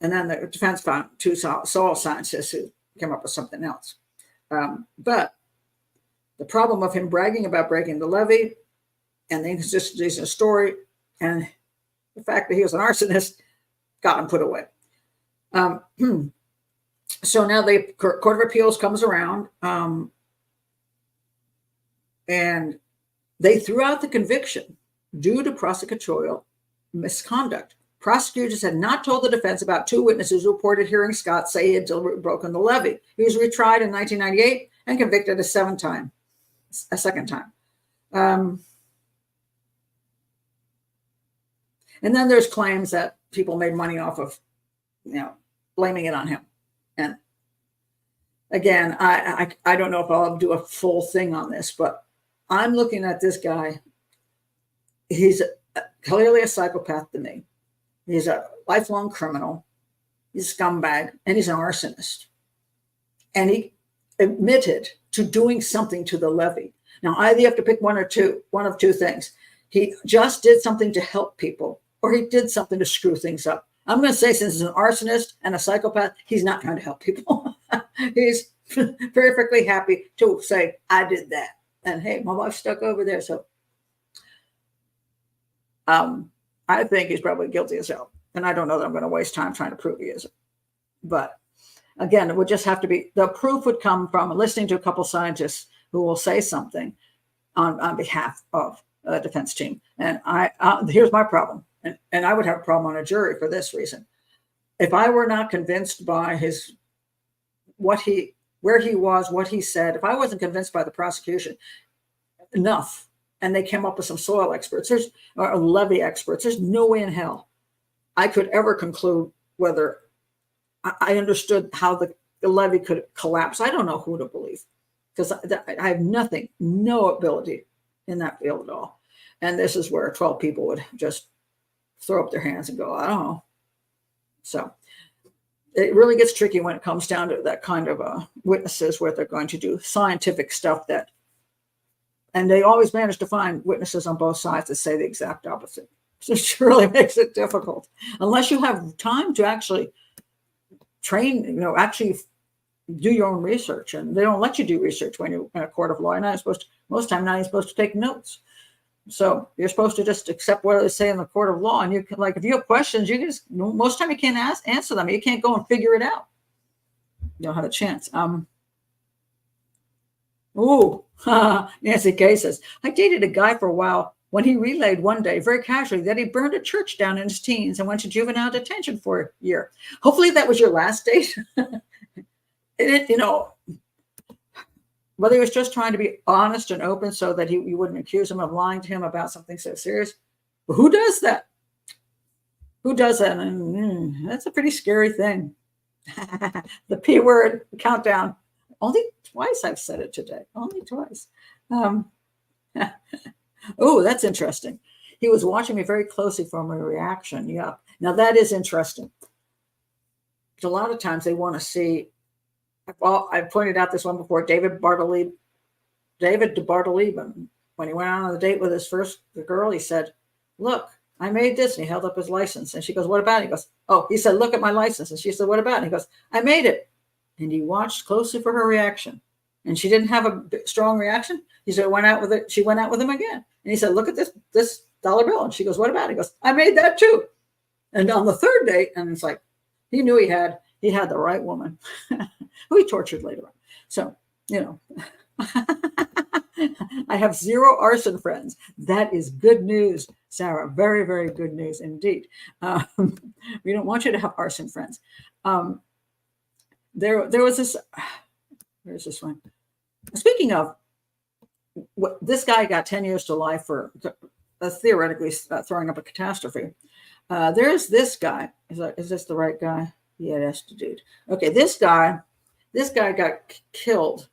Speaker 1: and then the defense found 2 soil scientists who came up with something else. But the problem of him bragging about breaking the levee and the inconsistencies in his story and the fact that he was an arsonist got him put away. So now the Court of Appeals comes around and they threw out the conviction due to prosecutorial misconduct. Prosecutors had not told the defense about 2 witnesses who reported hearing Scott say he had deliberately broken the levee. He was retried in 1998 and convicted a second time. And then there's claims that people made money off of, blaming it on him. And again, I don't know if I'll do a full thing on this, but I'm looking at this guy. He's clearly a psychopath to me. He's a lifelong criminal. He's a scumbag, and he's an arsonist. And he admitted to doing something to the levee. Now, either you have to pick one of two things. He just did something to help people, or he did something to screw things up. I'm going to say, since he's an arsonist and a psychopath, he's not trying to help people. He's perfectly happy to say, I did that. And hey, my wife's stuck over there. So I think he's probably guilty as hell. And I don't know that I'm going to waste time trying to prove he isn't. But again, it would just have to be, the proof would come from listening to a couple scientists who will say something on behalf of the defense team. And here's my problem. And I would have a problem on a jury for this reason. If I were not convinced by what he where he was, what he said, if I wasn't convinced by the prosecution enough, and they came up with some soil experts, or levee experts, there's no way in hell I could ever conclude whether I understood how the levee could collapse. I don't know who to believe, because I have no ability in that field at all. And this is where 12 people would just throw up their hands and go, I don't know. So it really gets tricky when it comes down to that kind of witnesses where they're going to do scientific stuff and they always manage to find witnesses on both sides that say the exact opposite. So it really makes it difficult unless you have time to actually train, actually do your own research. And they don't let you do research when you're in a court of law. You're not supposed to, most of the time, not even supposed to take notes. So you're supposed to just accept what they say in the court of law. And you can, if you have questions, you can just, most of the time you can't answer them. You can't go and figure it out. You don't have a chance. Nancy Kay says, I dated a guy for a while when he relayed one day very casually that he burned a church down in his teens and went to juvenile detention for a year. Hopefully that was your last date. Whether he was just trying to be honest and open so that you wouldn't accuse him of lying to him about something so serious. But who does that? Who does that? And that's a pretty scary thing. The P word countdown. Only twice I've said it today. Only twice. Oh, that's interesting. He was watching me very closely for my reaction. Yeah. Now that is interesting. A lot of times they want to see. Well, I've pointed out this one before. David de Bartoleben, when he went out on a date with the girl, he said, "Look, I made this." And he held up his license. And she goes, "What about it?" He goes, "Oh," he said, "Look at my license." And she said, "What about it?" And he goes, "I made it." And he watched closely for her reaction. And she didn't have a strong reaction. He said, went out with it. She went out with him again. And he said, "Look at this dollar bill." And she goes, "What about it?" He goes, "I made that too." And on the third date, and it's like, he knew he had the right woman who he tortured later on. So, I have 0 arson friends. That is good news, Sarah. Very, very good news indeed. We don't want you to have arson friends. There was this, where's this one? Speaking of, this guy got 10 years to life for theoretically throwing up a catastrophe. There's this guy. Is this the right guy? Yeah, that's the dude. Okay, this guy got killed.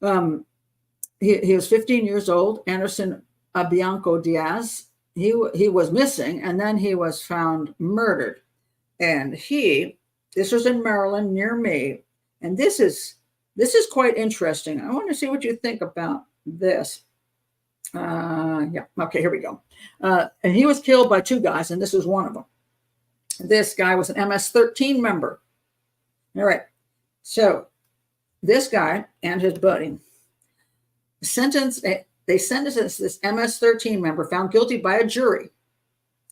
Speaker 1: He was 15 years old, Anderson Bianco Diaz. He was missing, and then he was found murdered. And this was in Maryland near me. And this is quite interesting. I want to see what you think about this. Yeah, okay, here we go. And he was killed by 2 guys, and this is one of them. This guy was an MS-13 member. All right. So this guy and his buddy they sentenced this MS-13 member found guilty by a jury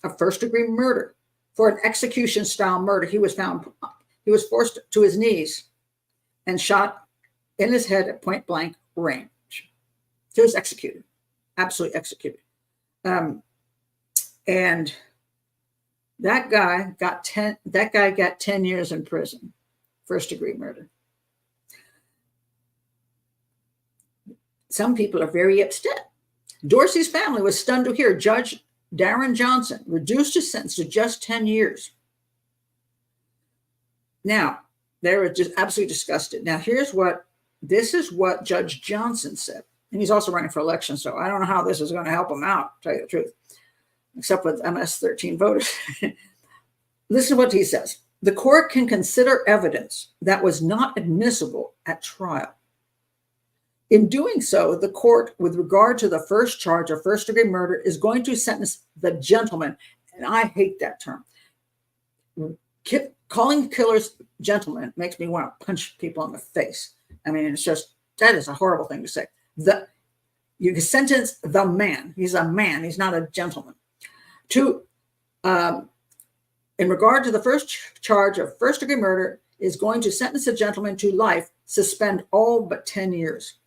Speaker 1: of first-degree murder for an execution-style murder. He was forced to his knees and shot in his head at point-blank range. He was executed, absolutely executed. And that guy got 10 years in prison, first-degree murder. Some people are very upset. Dorsey's family was stunned to hear Judge Darren Johnson reduced his sentence to just 10 years. Now, they were just absolutely disgusted. Now, this is what Judge Johnson said. And he's also running for election, so I don't know how this is going to help him out, to tell you the truth, except with MS-13 voters. Listen to what he says. The court can consider evidence that was not admissible at trial. In doing so, the court, with regard to the first charge of first-degree murder, is going to sentence the gentleman, and I hate that term. Calling killers gentlemen makes me want to punch people in the face. I mean, that is a horrible thing to say. You can sentence the man. He's a man. He's not a gentleman. In regard to the first charge of first-degree murder, is going to sentence a gentleman to life, suspend all but 10 years.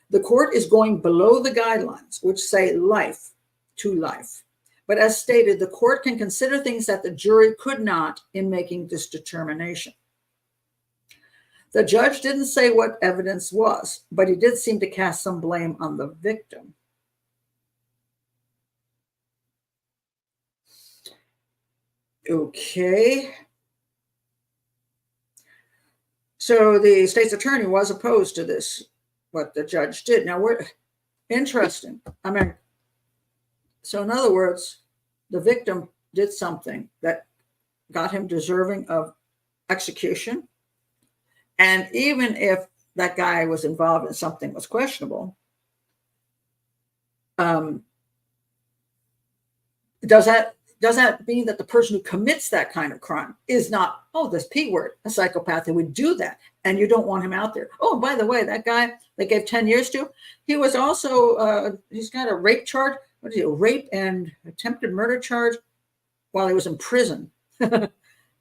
Speaker 1: The court is going below the guidelines, which say life to life. But as stated, the court can consider things that the jury could not in making this determination. The judge didn't say what evidence was, but he did seem to cast some blame on the victim. Okay. So the state's attorney was opposed to this, what the judge did. Now, we're interesting. I mean, so in other words, the victim did something that got him deserving of execution. And even if that guy was involved in something was questionable, does that mean that the person who commits that kind of crime is not, this P word, a psychopath who would do that, and you don't want him out there? Oh, by the way, that guy they gave 10 years to, he was also, he's got a rape charge. What is it? A rape and attempted murder charge while he was in prison.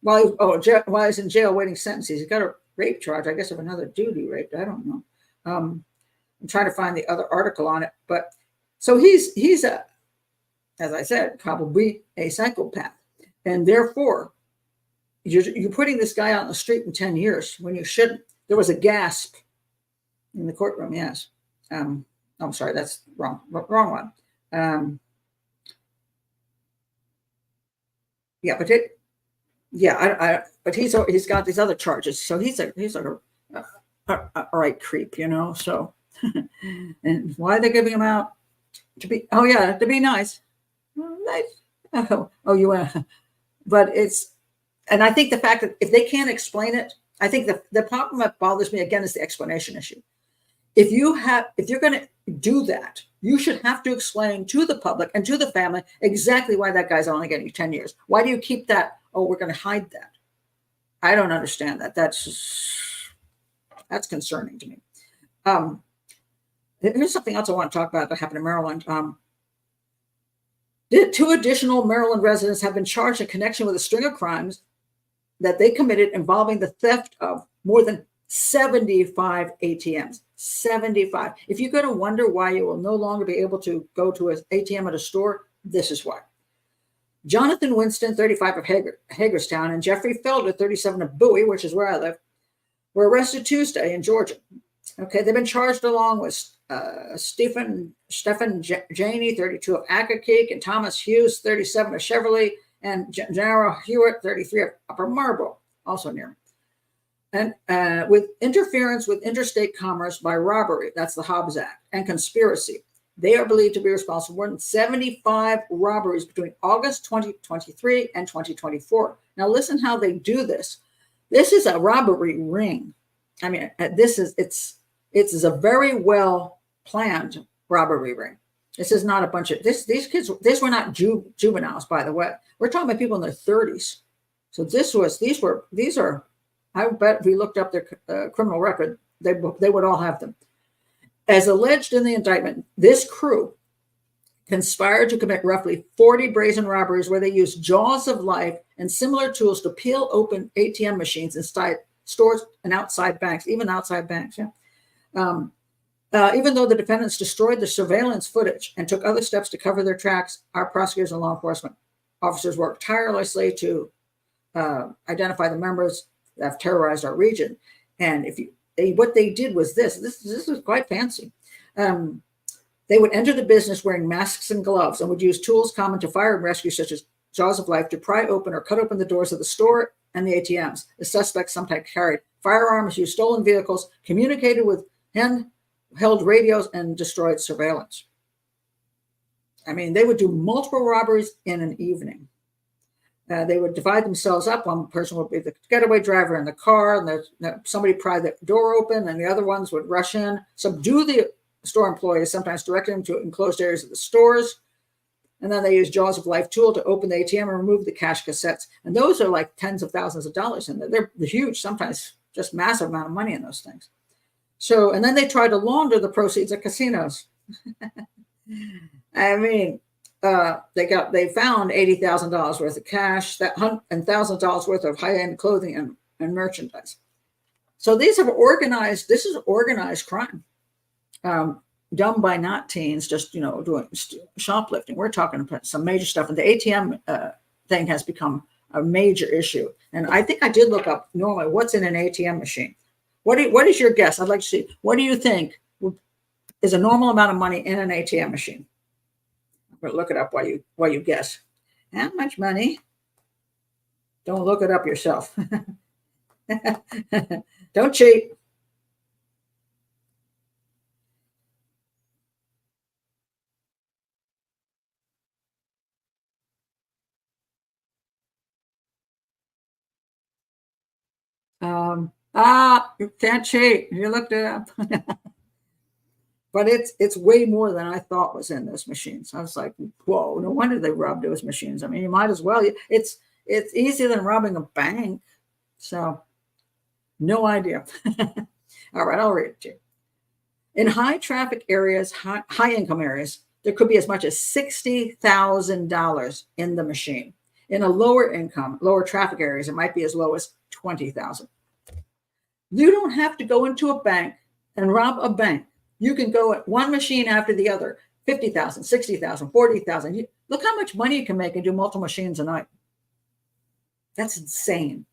Speaker 1: while he was in jail waiting sentences. He's got a rape charge, I guess, of another dude he raped. I don't know. I'm trying to find the other article on it. But so he's a, as I said, probably a psychopath. And therefore, you're putting this guy out on the street in 10 years when you shouldn't. There was a gasp in the courtroom, yes. I'm sorry, that's wrong one. But he's got these other charges. So he's a right creep, so. And why are they giving him out? To be nice. Nice. But and I think the fact that if they can't explain it, I think the problem that bothers me again is the explanation issue. If you're going to do that, you should have to explain to the public and to the family exactly why that guy's only getting 10 years. Why do you keep that? Oh, we're going to hide that. I don't understand that. That's concerning to me. Here's something else I want to talk about that happened in Maryland. Two additional Maryland residents have been charged in connection with a string of crimes that they committed involving the theft of more than 75 ATMs. 75. If you're going to wonder why you will no longer be able to go to an ATM at a store, this is why. Jonathan Winston, 35 of Hagerstown, and Jeffrey Felder, 37 of Bowie, which is where I live, were arrested Tuesday in Georgia. Okay, they've been charged along with Stephen Janey, 32 of Accokeek, and Thomas Hughes, 37 of Cheverly, and Gennaro Hewitt, 33 of Upper Marlboro, also near me. And with interference with interstate commerce by robbery, that's the Hobbs Act, and conspiracy, they are believed to be responsible for more than 75 robberies between August 2023 and 2024. Now, listen how they do this. This is a robbery ring. I mean, it's a very well planned robbery ring. This is not a bunch of these kids. These were not juveniles, by the way. We're talking about people in their 30s. So these are. I bet if we looked up their criminal record, they would all have them. As alleged in the indictment, this crew conspired to commit roughly 40 brazen robberies where they used jaws of life and similar tools to peel open ATM machines inside stores and outside banks, even outside banks. Yeah. Even though the defendants destroyed the surveillance footage and took other steps to cover their tracks, our prosecutors and law enforcement officers worked tirelessly to identify the members that have terrorized our region. And what they did was this was quite fancy. They would enter the business wearing masks and gloves and would use tools common to fire and rescue, such as jaws of life, to pry open or cut open the doors of the store and the ATMs. The suspects sometimes carried firearms, used stolen vehicles, communicated with handheld radios, and destroyed surveillance. I mean, they would do multiple robberies in an evening. They would divide themselves up. One person would be the getaway driver in the car, and somebody pry the door open, and the other ones would rush in, subdue the store employees, sometimes directing them to enclosed areas of the stores. And then they use jaws of life tool to open the ATM and remove the cash cassettes. And those are like tens of thousands of dollars in there. They're huge, sometimes just massive amount of money in those things. So, and then they try to launder the proceeds of casinos. I mean, they found $80,000 worth of cash, and $1,000 worth of high-end clothing and merchandise. So this is organized crime, done by not teens, just doing shoplifting. We're talking about some major stuff, and the ATM thing has become a major issue. And I think I did look up normally what's in an ATM machine. What is your guess? I'd like to see. What do you think is a normal amount of money in an ATM machine? I'm going to look it up while you guess. How much money? Don't look it up yourself. Don't cheat. You can't cheat. You looked it up. But it's way more than I thought was in those machines. I was like, whoa, no wonder they robbed those machines. I mean, you might as well. It's easier than robbing a bank. So no idea. All right, I'll read it to you. In high traffic areas, high income areas, there could be as much as $60,000 in the machine. In a lower income, lower traffic areas, it might be as low as $20,000. You don't have to go into a bank and rob a bank. You can go at one machine after the other, 50,000, 60,000, 40,000. Look how much money you can make and do multiple machines a night. That's insane.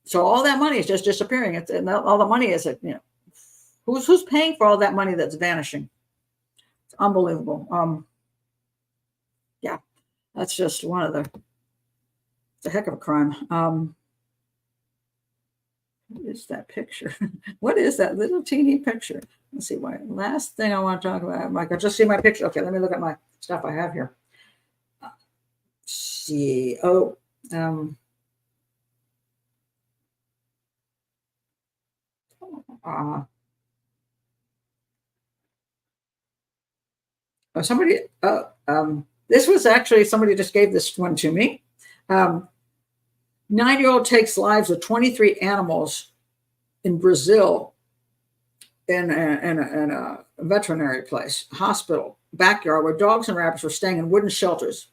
Speaker 1: So all that money is just disappearing. And all the money is, who's paying for all that money that's vanishing? It's unbelievable. Yeah, that's just one of it's a heck of a crime. What is that picture? What is that little teeny picture? Let's see. Last thing I want to talk about, Mike. I just see my picture. Okay, let me look at my stuff I have here. See. Oh, somebody. This was actually somebody just gave this one to me. 9-year-old takes lives of 23 animals in Brazil in a veterinary place, hospital, backyard where dogs and rabbits were staying in wooden shelters.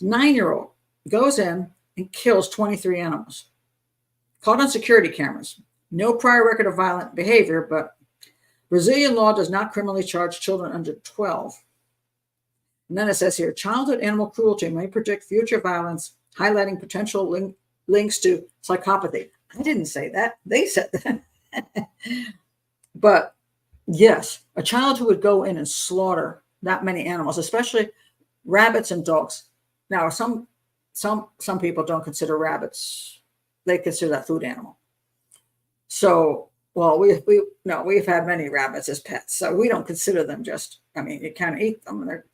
Speaker 1: 9-year-old goes in and kills 23 animals. Caught on security cameras. No prior record of violent behavior, but Brazilian law does not criminally charge children under 12. And then it says here, childhood animal cruelty may predict future violence, highlighting potential links to psychopathy. I didn't say that. They said that. But yes, a child who would go in and slaughter that many animals, especially rabbits and dogs. Now, some people don't consider rabbits. They consider that food animal. So, well, we've had many rabbits as pets, so we don't consider them just. I mean, you kind of eat them; and they're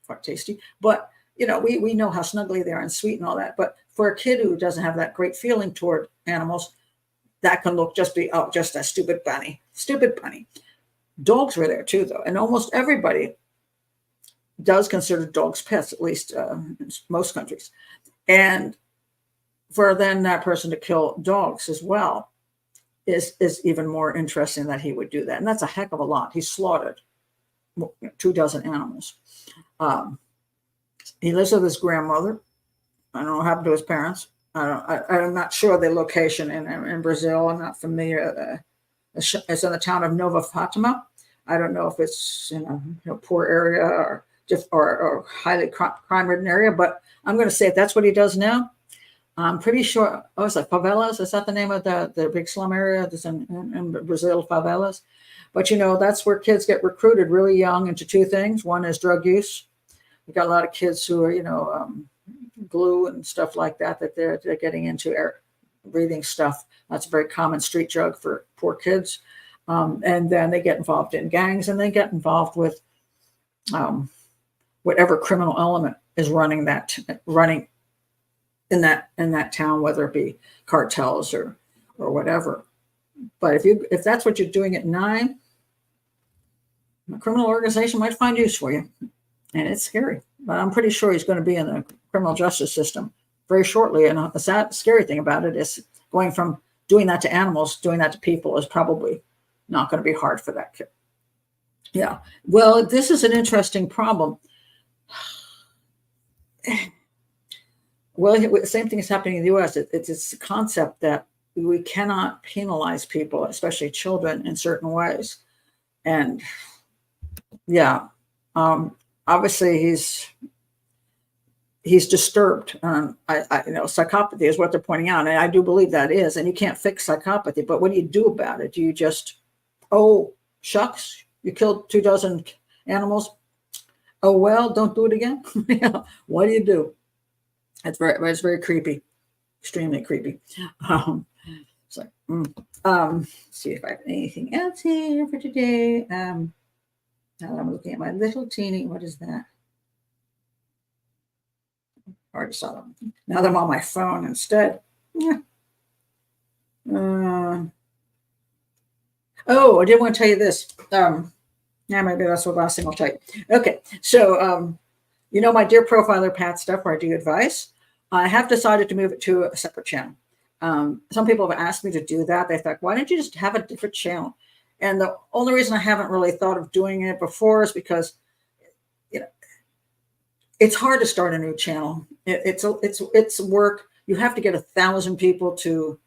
Speaker 1: quite tasty. But we know how snuggly they are and sweet and all that. But for a kid who doesn't have that great feeling toward animals, that can look just a stupid bunny. Dogs were there too, though, and almost everybody does consider dogs pets, at least in most countries. And for then that person to kill dogs as well is even more interesting that he would do that. And that's a heck of a lot. He slaughtered 24 animals. He lives with his grandmother. I don't know what happened to his parents. I'm not sure the location in Brazil. I'm not familiar. It's in the town of Nova Fatima. I don't know if it's in a poor area or highly crime-ridden area, but I'm going to say if that's what he does now. I'm pretty sure. Oh, it's like favelas. Is that the name of the big slum area that's in Brazil, favelas? But that's where kids get recruited really young into two things. One is drug use. We've got a lot of kids who are glue and stuff like that they're getting into air breathing stuff. That's a very common street drug for poor kids. And then they get involved in gangs, and they get involved with whatever criminal element is running in that town, whether it be cartels or whatever. But if that's what you're doing at 9, a criminal organization might find use for you, and it's scary. But I'm pretty sure he's going to be in the criminal justice system very shortly. And the scary thing about it is going from doing that to animals, doing that to people is probably not going to be hard for that kid. Yeah. Well, this is an interesting problem. Well, the same thing is happening in the U.S. It's a concept that we cannot penalize people, especially children, in certain ways. And yeah, obviously he's disturbed. Psychopathy is what they're pointing out. And I do believe that is, and you can't fix psychopathy, but what do you do about it? Do you just, oh, shucks, you killed 24 animals. Oh, well, don't do it again. What do you do? It's very creepy, extremely creepy. Let's see if I have anything else here for today. Now I'm looking at my little teeny, what is that? Already saw them. Now that I'm on my phone instead. Yeah. I did want to tell you this. Maybe that's the last thing I'll tell you. Okay, so my Dear Profiler Pat stuff where I do advice. I have decided to move it to a separate channel. Some people have asked me to do that. They thought, why don't you just have a different channel? And the only reason I haven't really thought of doing it before is because, it's hard to start a new channel. It's work. You have to get 1,000 people to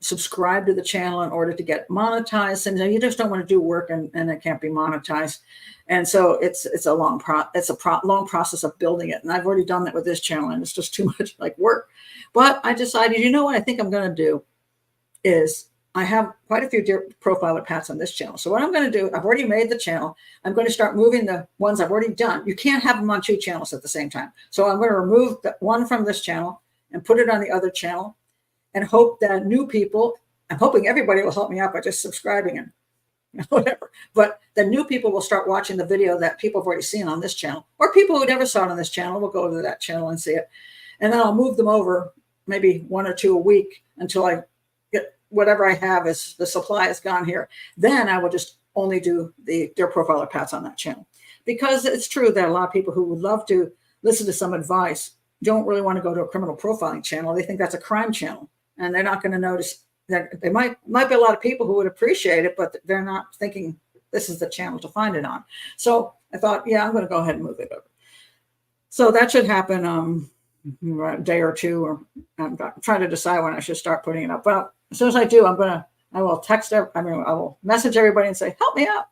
Speaker 1: subscribe to the channel in order to get monetized, and you just don't want to do work and it can't be monetized. And so it's a long long process of building it. And I've already done that with this channel, and it's just too much like work. But I decided, what I think I'm going to do is I have quite a few Dear Profiler Pats on this channel. So what I'm going to do, I've already made the channel. I'm going to start moving the ones I've already done. You can't have them on 2 channels at the same time. So I'm going to remove the one from this channel and put it on the other channel and hope that new people, I'm hoping everybody will help me out by just subscribing and whatever. But the new people will start watching the video that people have already seen on this channel, or people who never saw it on this channel will go to that channel and see it. And then I'll move them over maybe 1 or 2 a week until I get whatever I have is the supply is gone here. Then I will just only do the Dear Profiler Pats on that channel, because it's true that a lot of people who would love to listen to some advice don't really want to go to a criminal profiling channel. They think that's a crime channel, and they're not going to notice that. There might be a lot of people who would appreciate it, but they're not thinking this is the channel to find it on. So I thought, I'm going to go ahead and move it over. So that should happen a day or 2, or I'm trying to decide when I should start putting it up. Well, as soon as I do, I will I will message everybody and say, help me out.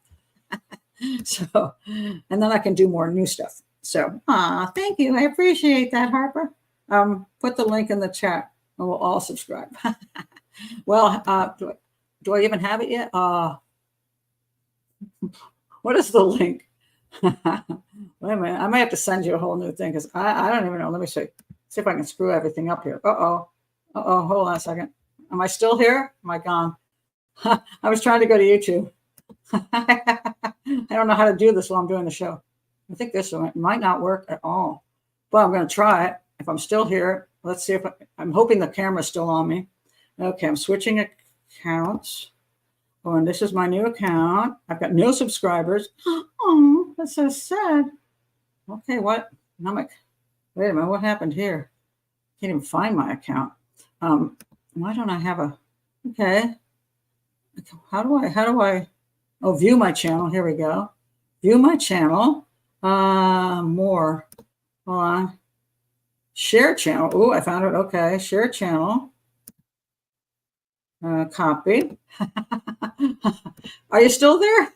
Speaker 1: So, and then I can do more new stuff. So, thank you. I appreciate that, Harper. Put the link in the chat and we'll all subscribe. Well, do I even have it yet? What is the link? Wait a minute. I might have to send you a whole new thing because I don't even know. Let me see if I can screw everything up here. Hold on a second. Am I still here? Am I gone? I was trying to go to YouTube. I don't know how to do this while I'm doing the show. I think this one might not work at all, but I'm going to try it. If I'm still here, let's see if I'm hoping the camera's still on me. Okay, I'm switching accounts. Oh, and this is my new account. I've got no subscribers. Oh, that's so sad. Okay, what? Wait a minute, what happened here? Can't even find my account. Why don't I have a? Okay. How do I? Oh, view my channel. Here we go. View my channel. More. Hold on. Share channel. Oh, I found it. Okay, share channel. Copy. Are you still there?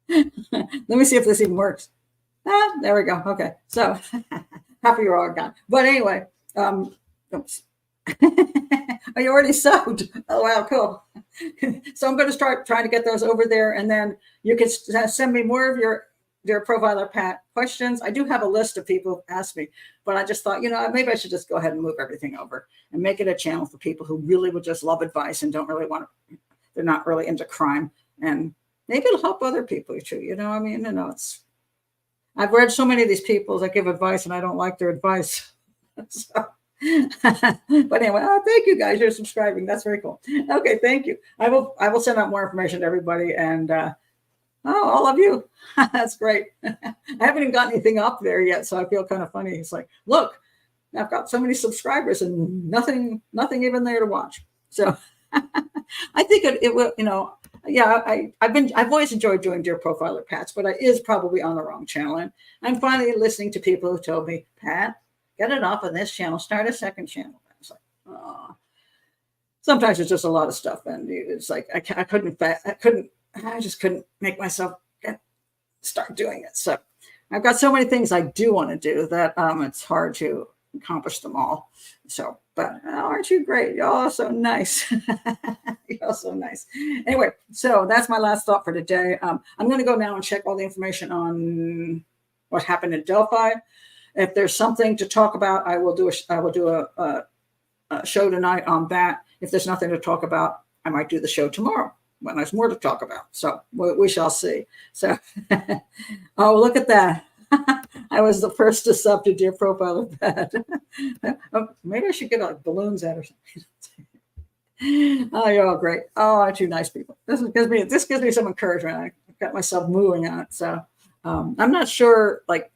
Speaker 1: Let me see if this even works. There we go. Okay, so half of you are all gone. But anyway, oops. Are you already subbed? Oh, wow, cool. So I'm going to start trying to get those over there, and then you can send me more of your Profiler Pat questions. I do have a list of people who asked me, but I just thought, maybe I should just go ahead and move everything over and make it a channel for people who really would just love advice and don't really they're not really into crime, and maybe it'll help other people too. I've read so many of these people that give advice and I don't like their advice. So, but anyway, thank you guys. You're subscribing. That's very cool. Okay, thank you. I will send out more information to everybody, and all of you. That's great. I haven't even got anything up there yet, so I feel kind of funny. It's like, look, I've got so many subscribers and nothing even there to watch. So I think it will. I've always enjoyed doing Dear Profiler Pats, but I is probably on the wrong channel, and I'm finally listening to people who told me, Pat, get it off of this channel, start a second channel. I was like, oh. Sometimes it's just a lot of stuff, and it's like I just couldn't make myself start doing it. So I've got so many things I do want to do that it's hard to accomplish them all. So, but aren't you great? Y'all are so nice. Y'all so nice. Anyway, so that's my last thought for today. I'm going to go now and check all the information on what happened in Delphi. If there's something to talk about, I will do a show tonight on that. If there's nothing to talk about, I might do the show tomorrow when there's more to talk about. So we shall see. So, oh, look at that. I was the first to sub to Dear Profiler Bed. Oh, maybe I should get like balloons out or something. Oh, you're all great. Oh, aren't you nice people? This gives me some encouragement. I got myself moving on it. So I'm not sure, like,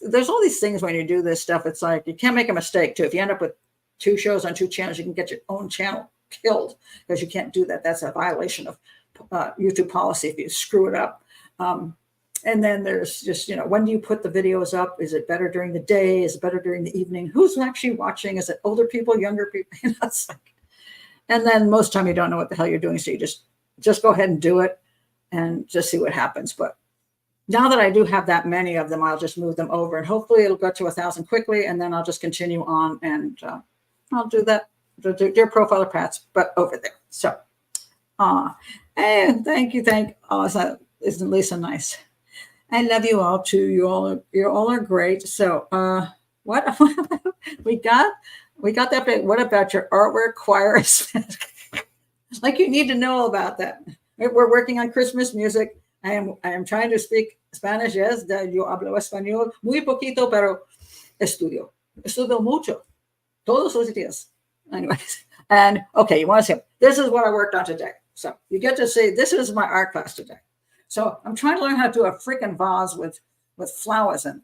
Speaker 1: there's all these things when you do this stuff. It's like you can't make a mistake too. If you end up with 2 shows on 2 channels, you can get your own channel killed because you can't do that. That's a violation of YouTube policy if you screw it up. And then there's just, when do you put the videos up? Is it better during the day? Is it better during the evening? Who's actually watching? Is it older people, younger people? It's like, and then most time you don't know what the hell you're doing. So you just go ahead and do it and just see what happens. But now that I do have that many of them, I'll just move them over and hopefully it'll go to 1,000 quickly. And then I'll just continue on and I'll do that. Dear Profiler Pats, but over there. So, and thank you. Isn't Lisa nice? I love you all too. You all are great. So, what we got that bit. What about your artwork choir? Like you need to know about that. We're working on Christmas music. I am trying to speak Spanish. Yes, yo hablo español muy poquito, pero estudio mucho, todos los días. Anyways, and okay, you want to see this is what I worked on today. So you get to see this is my art class today. So I'm trying to learn how to do a freaking vase with flowers in,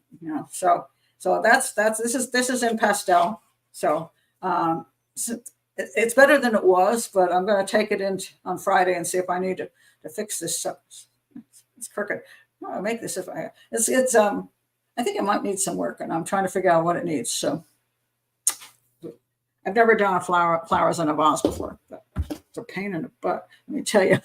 Speaker 1: So this is in pastel. So it's better than it was, but I'm going to take it in on Friday and see if I need to fix this. It's crooked. I'll make this I think it might need some work, and I'm trying to figure out what it needs. So I've never done flowers in a vase before, but it's a pain in the butt. Let me tell you.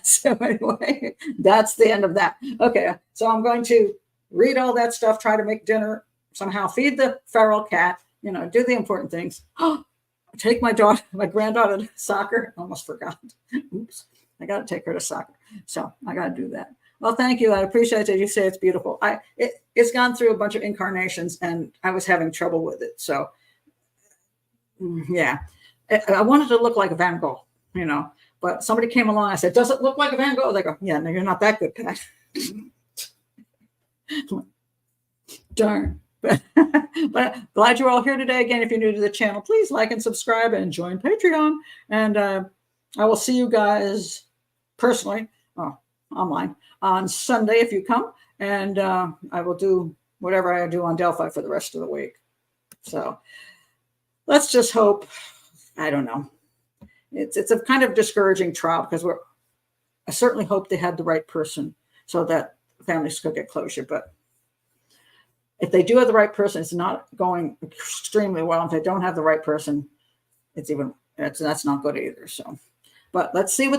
Speaker 1: So anyway, that's the end of that. Okay, so I'm going to read all that stuff, try to make dinner, somehow feed the feral cat, do the important things. Take my granddaughter to soccer. Almost forgot. Oops, I got to take her to soccer. So I got to do that. Well, thank you. I appreciate that you say it's beautiful. It's gone through a bunch of incarnations and I was having trouble with it. So yeah, I wanted to look like a Van Gogh, but somebody came along. I said, does it look like a Van Gogh? They go, yeah, no, you're not that good, Pat. Darn. But glad you're all here today. Again, if you're new to the channel, please like and subscribe and join Patreon. And I will see you guys personally, online, on Sunday if you come. And I will do whatever I do on Delphi for the rest of the week. So let's just hope. I don't know. It's a kind of discouraging trial because I certainly hope they had the right person so that families could get closure. But if they do have the right person, it's not going extremely well. If they don't have the right person, that's not good either. So, but let's see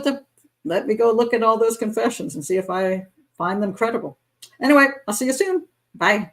Speaker 1: let me go look at all those confessions and see if I find them credible. Anyway, I'll see you soon. Bye.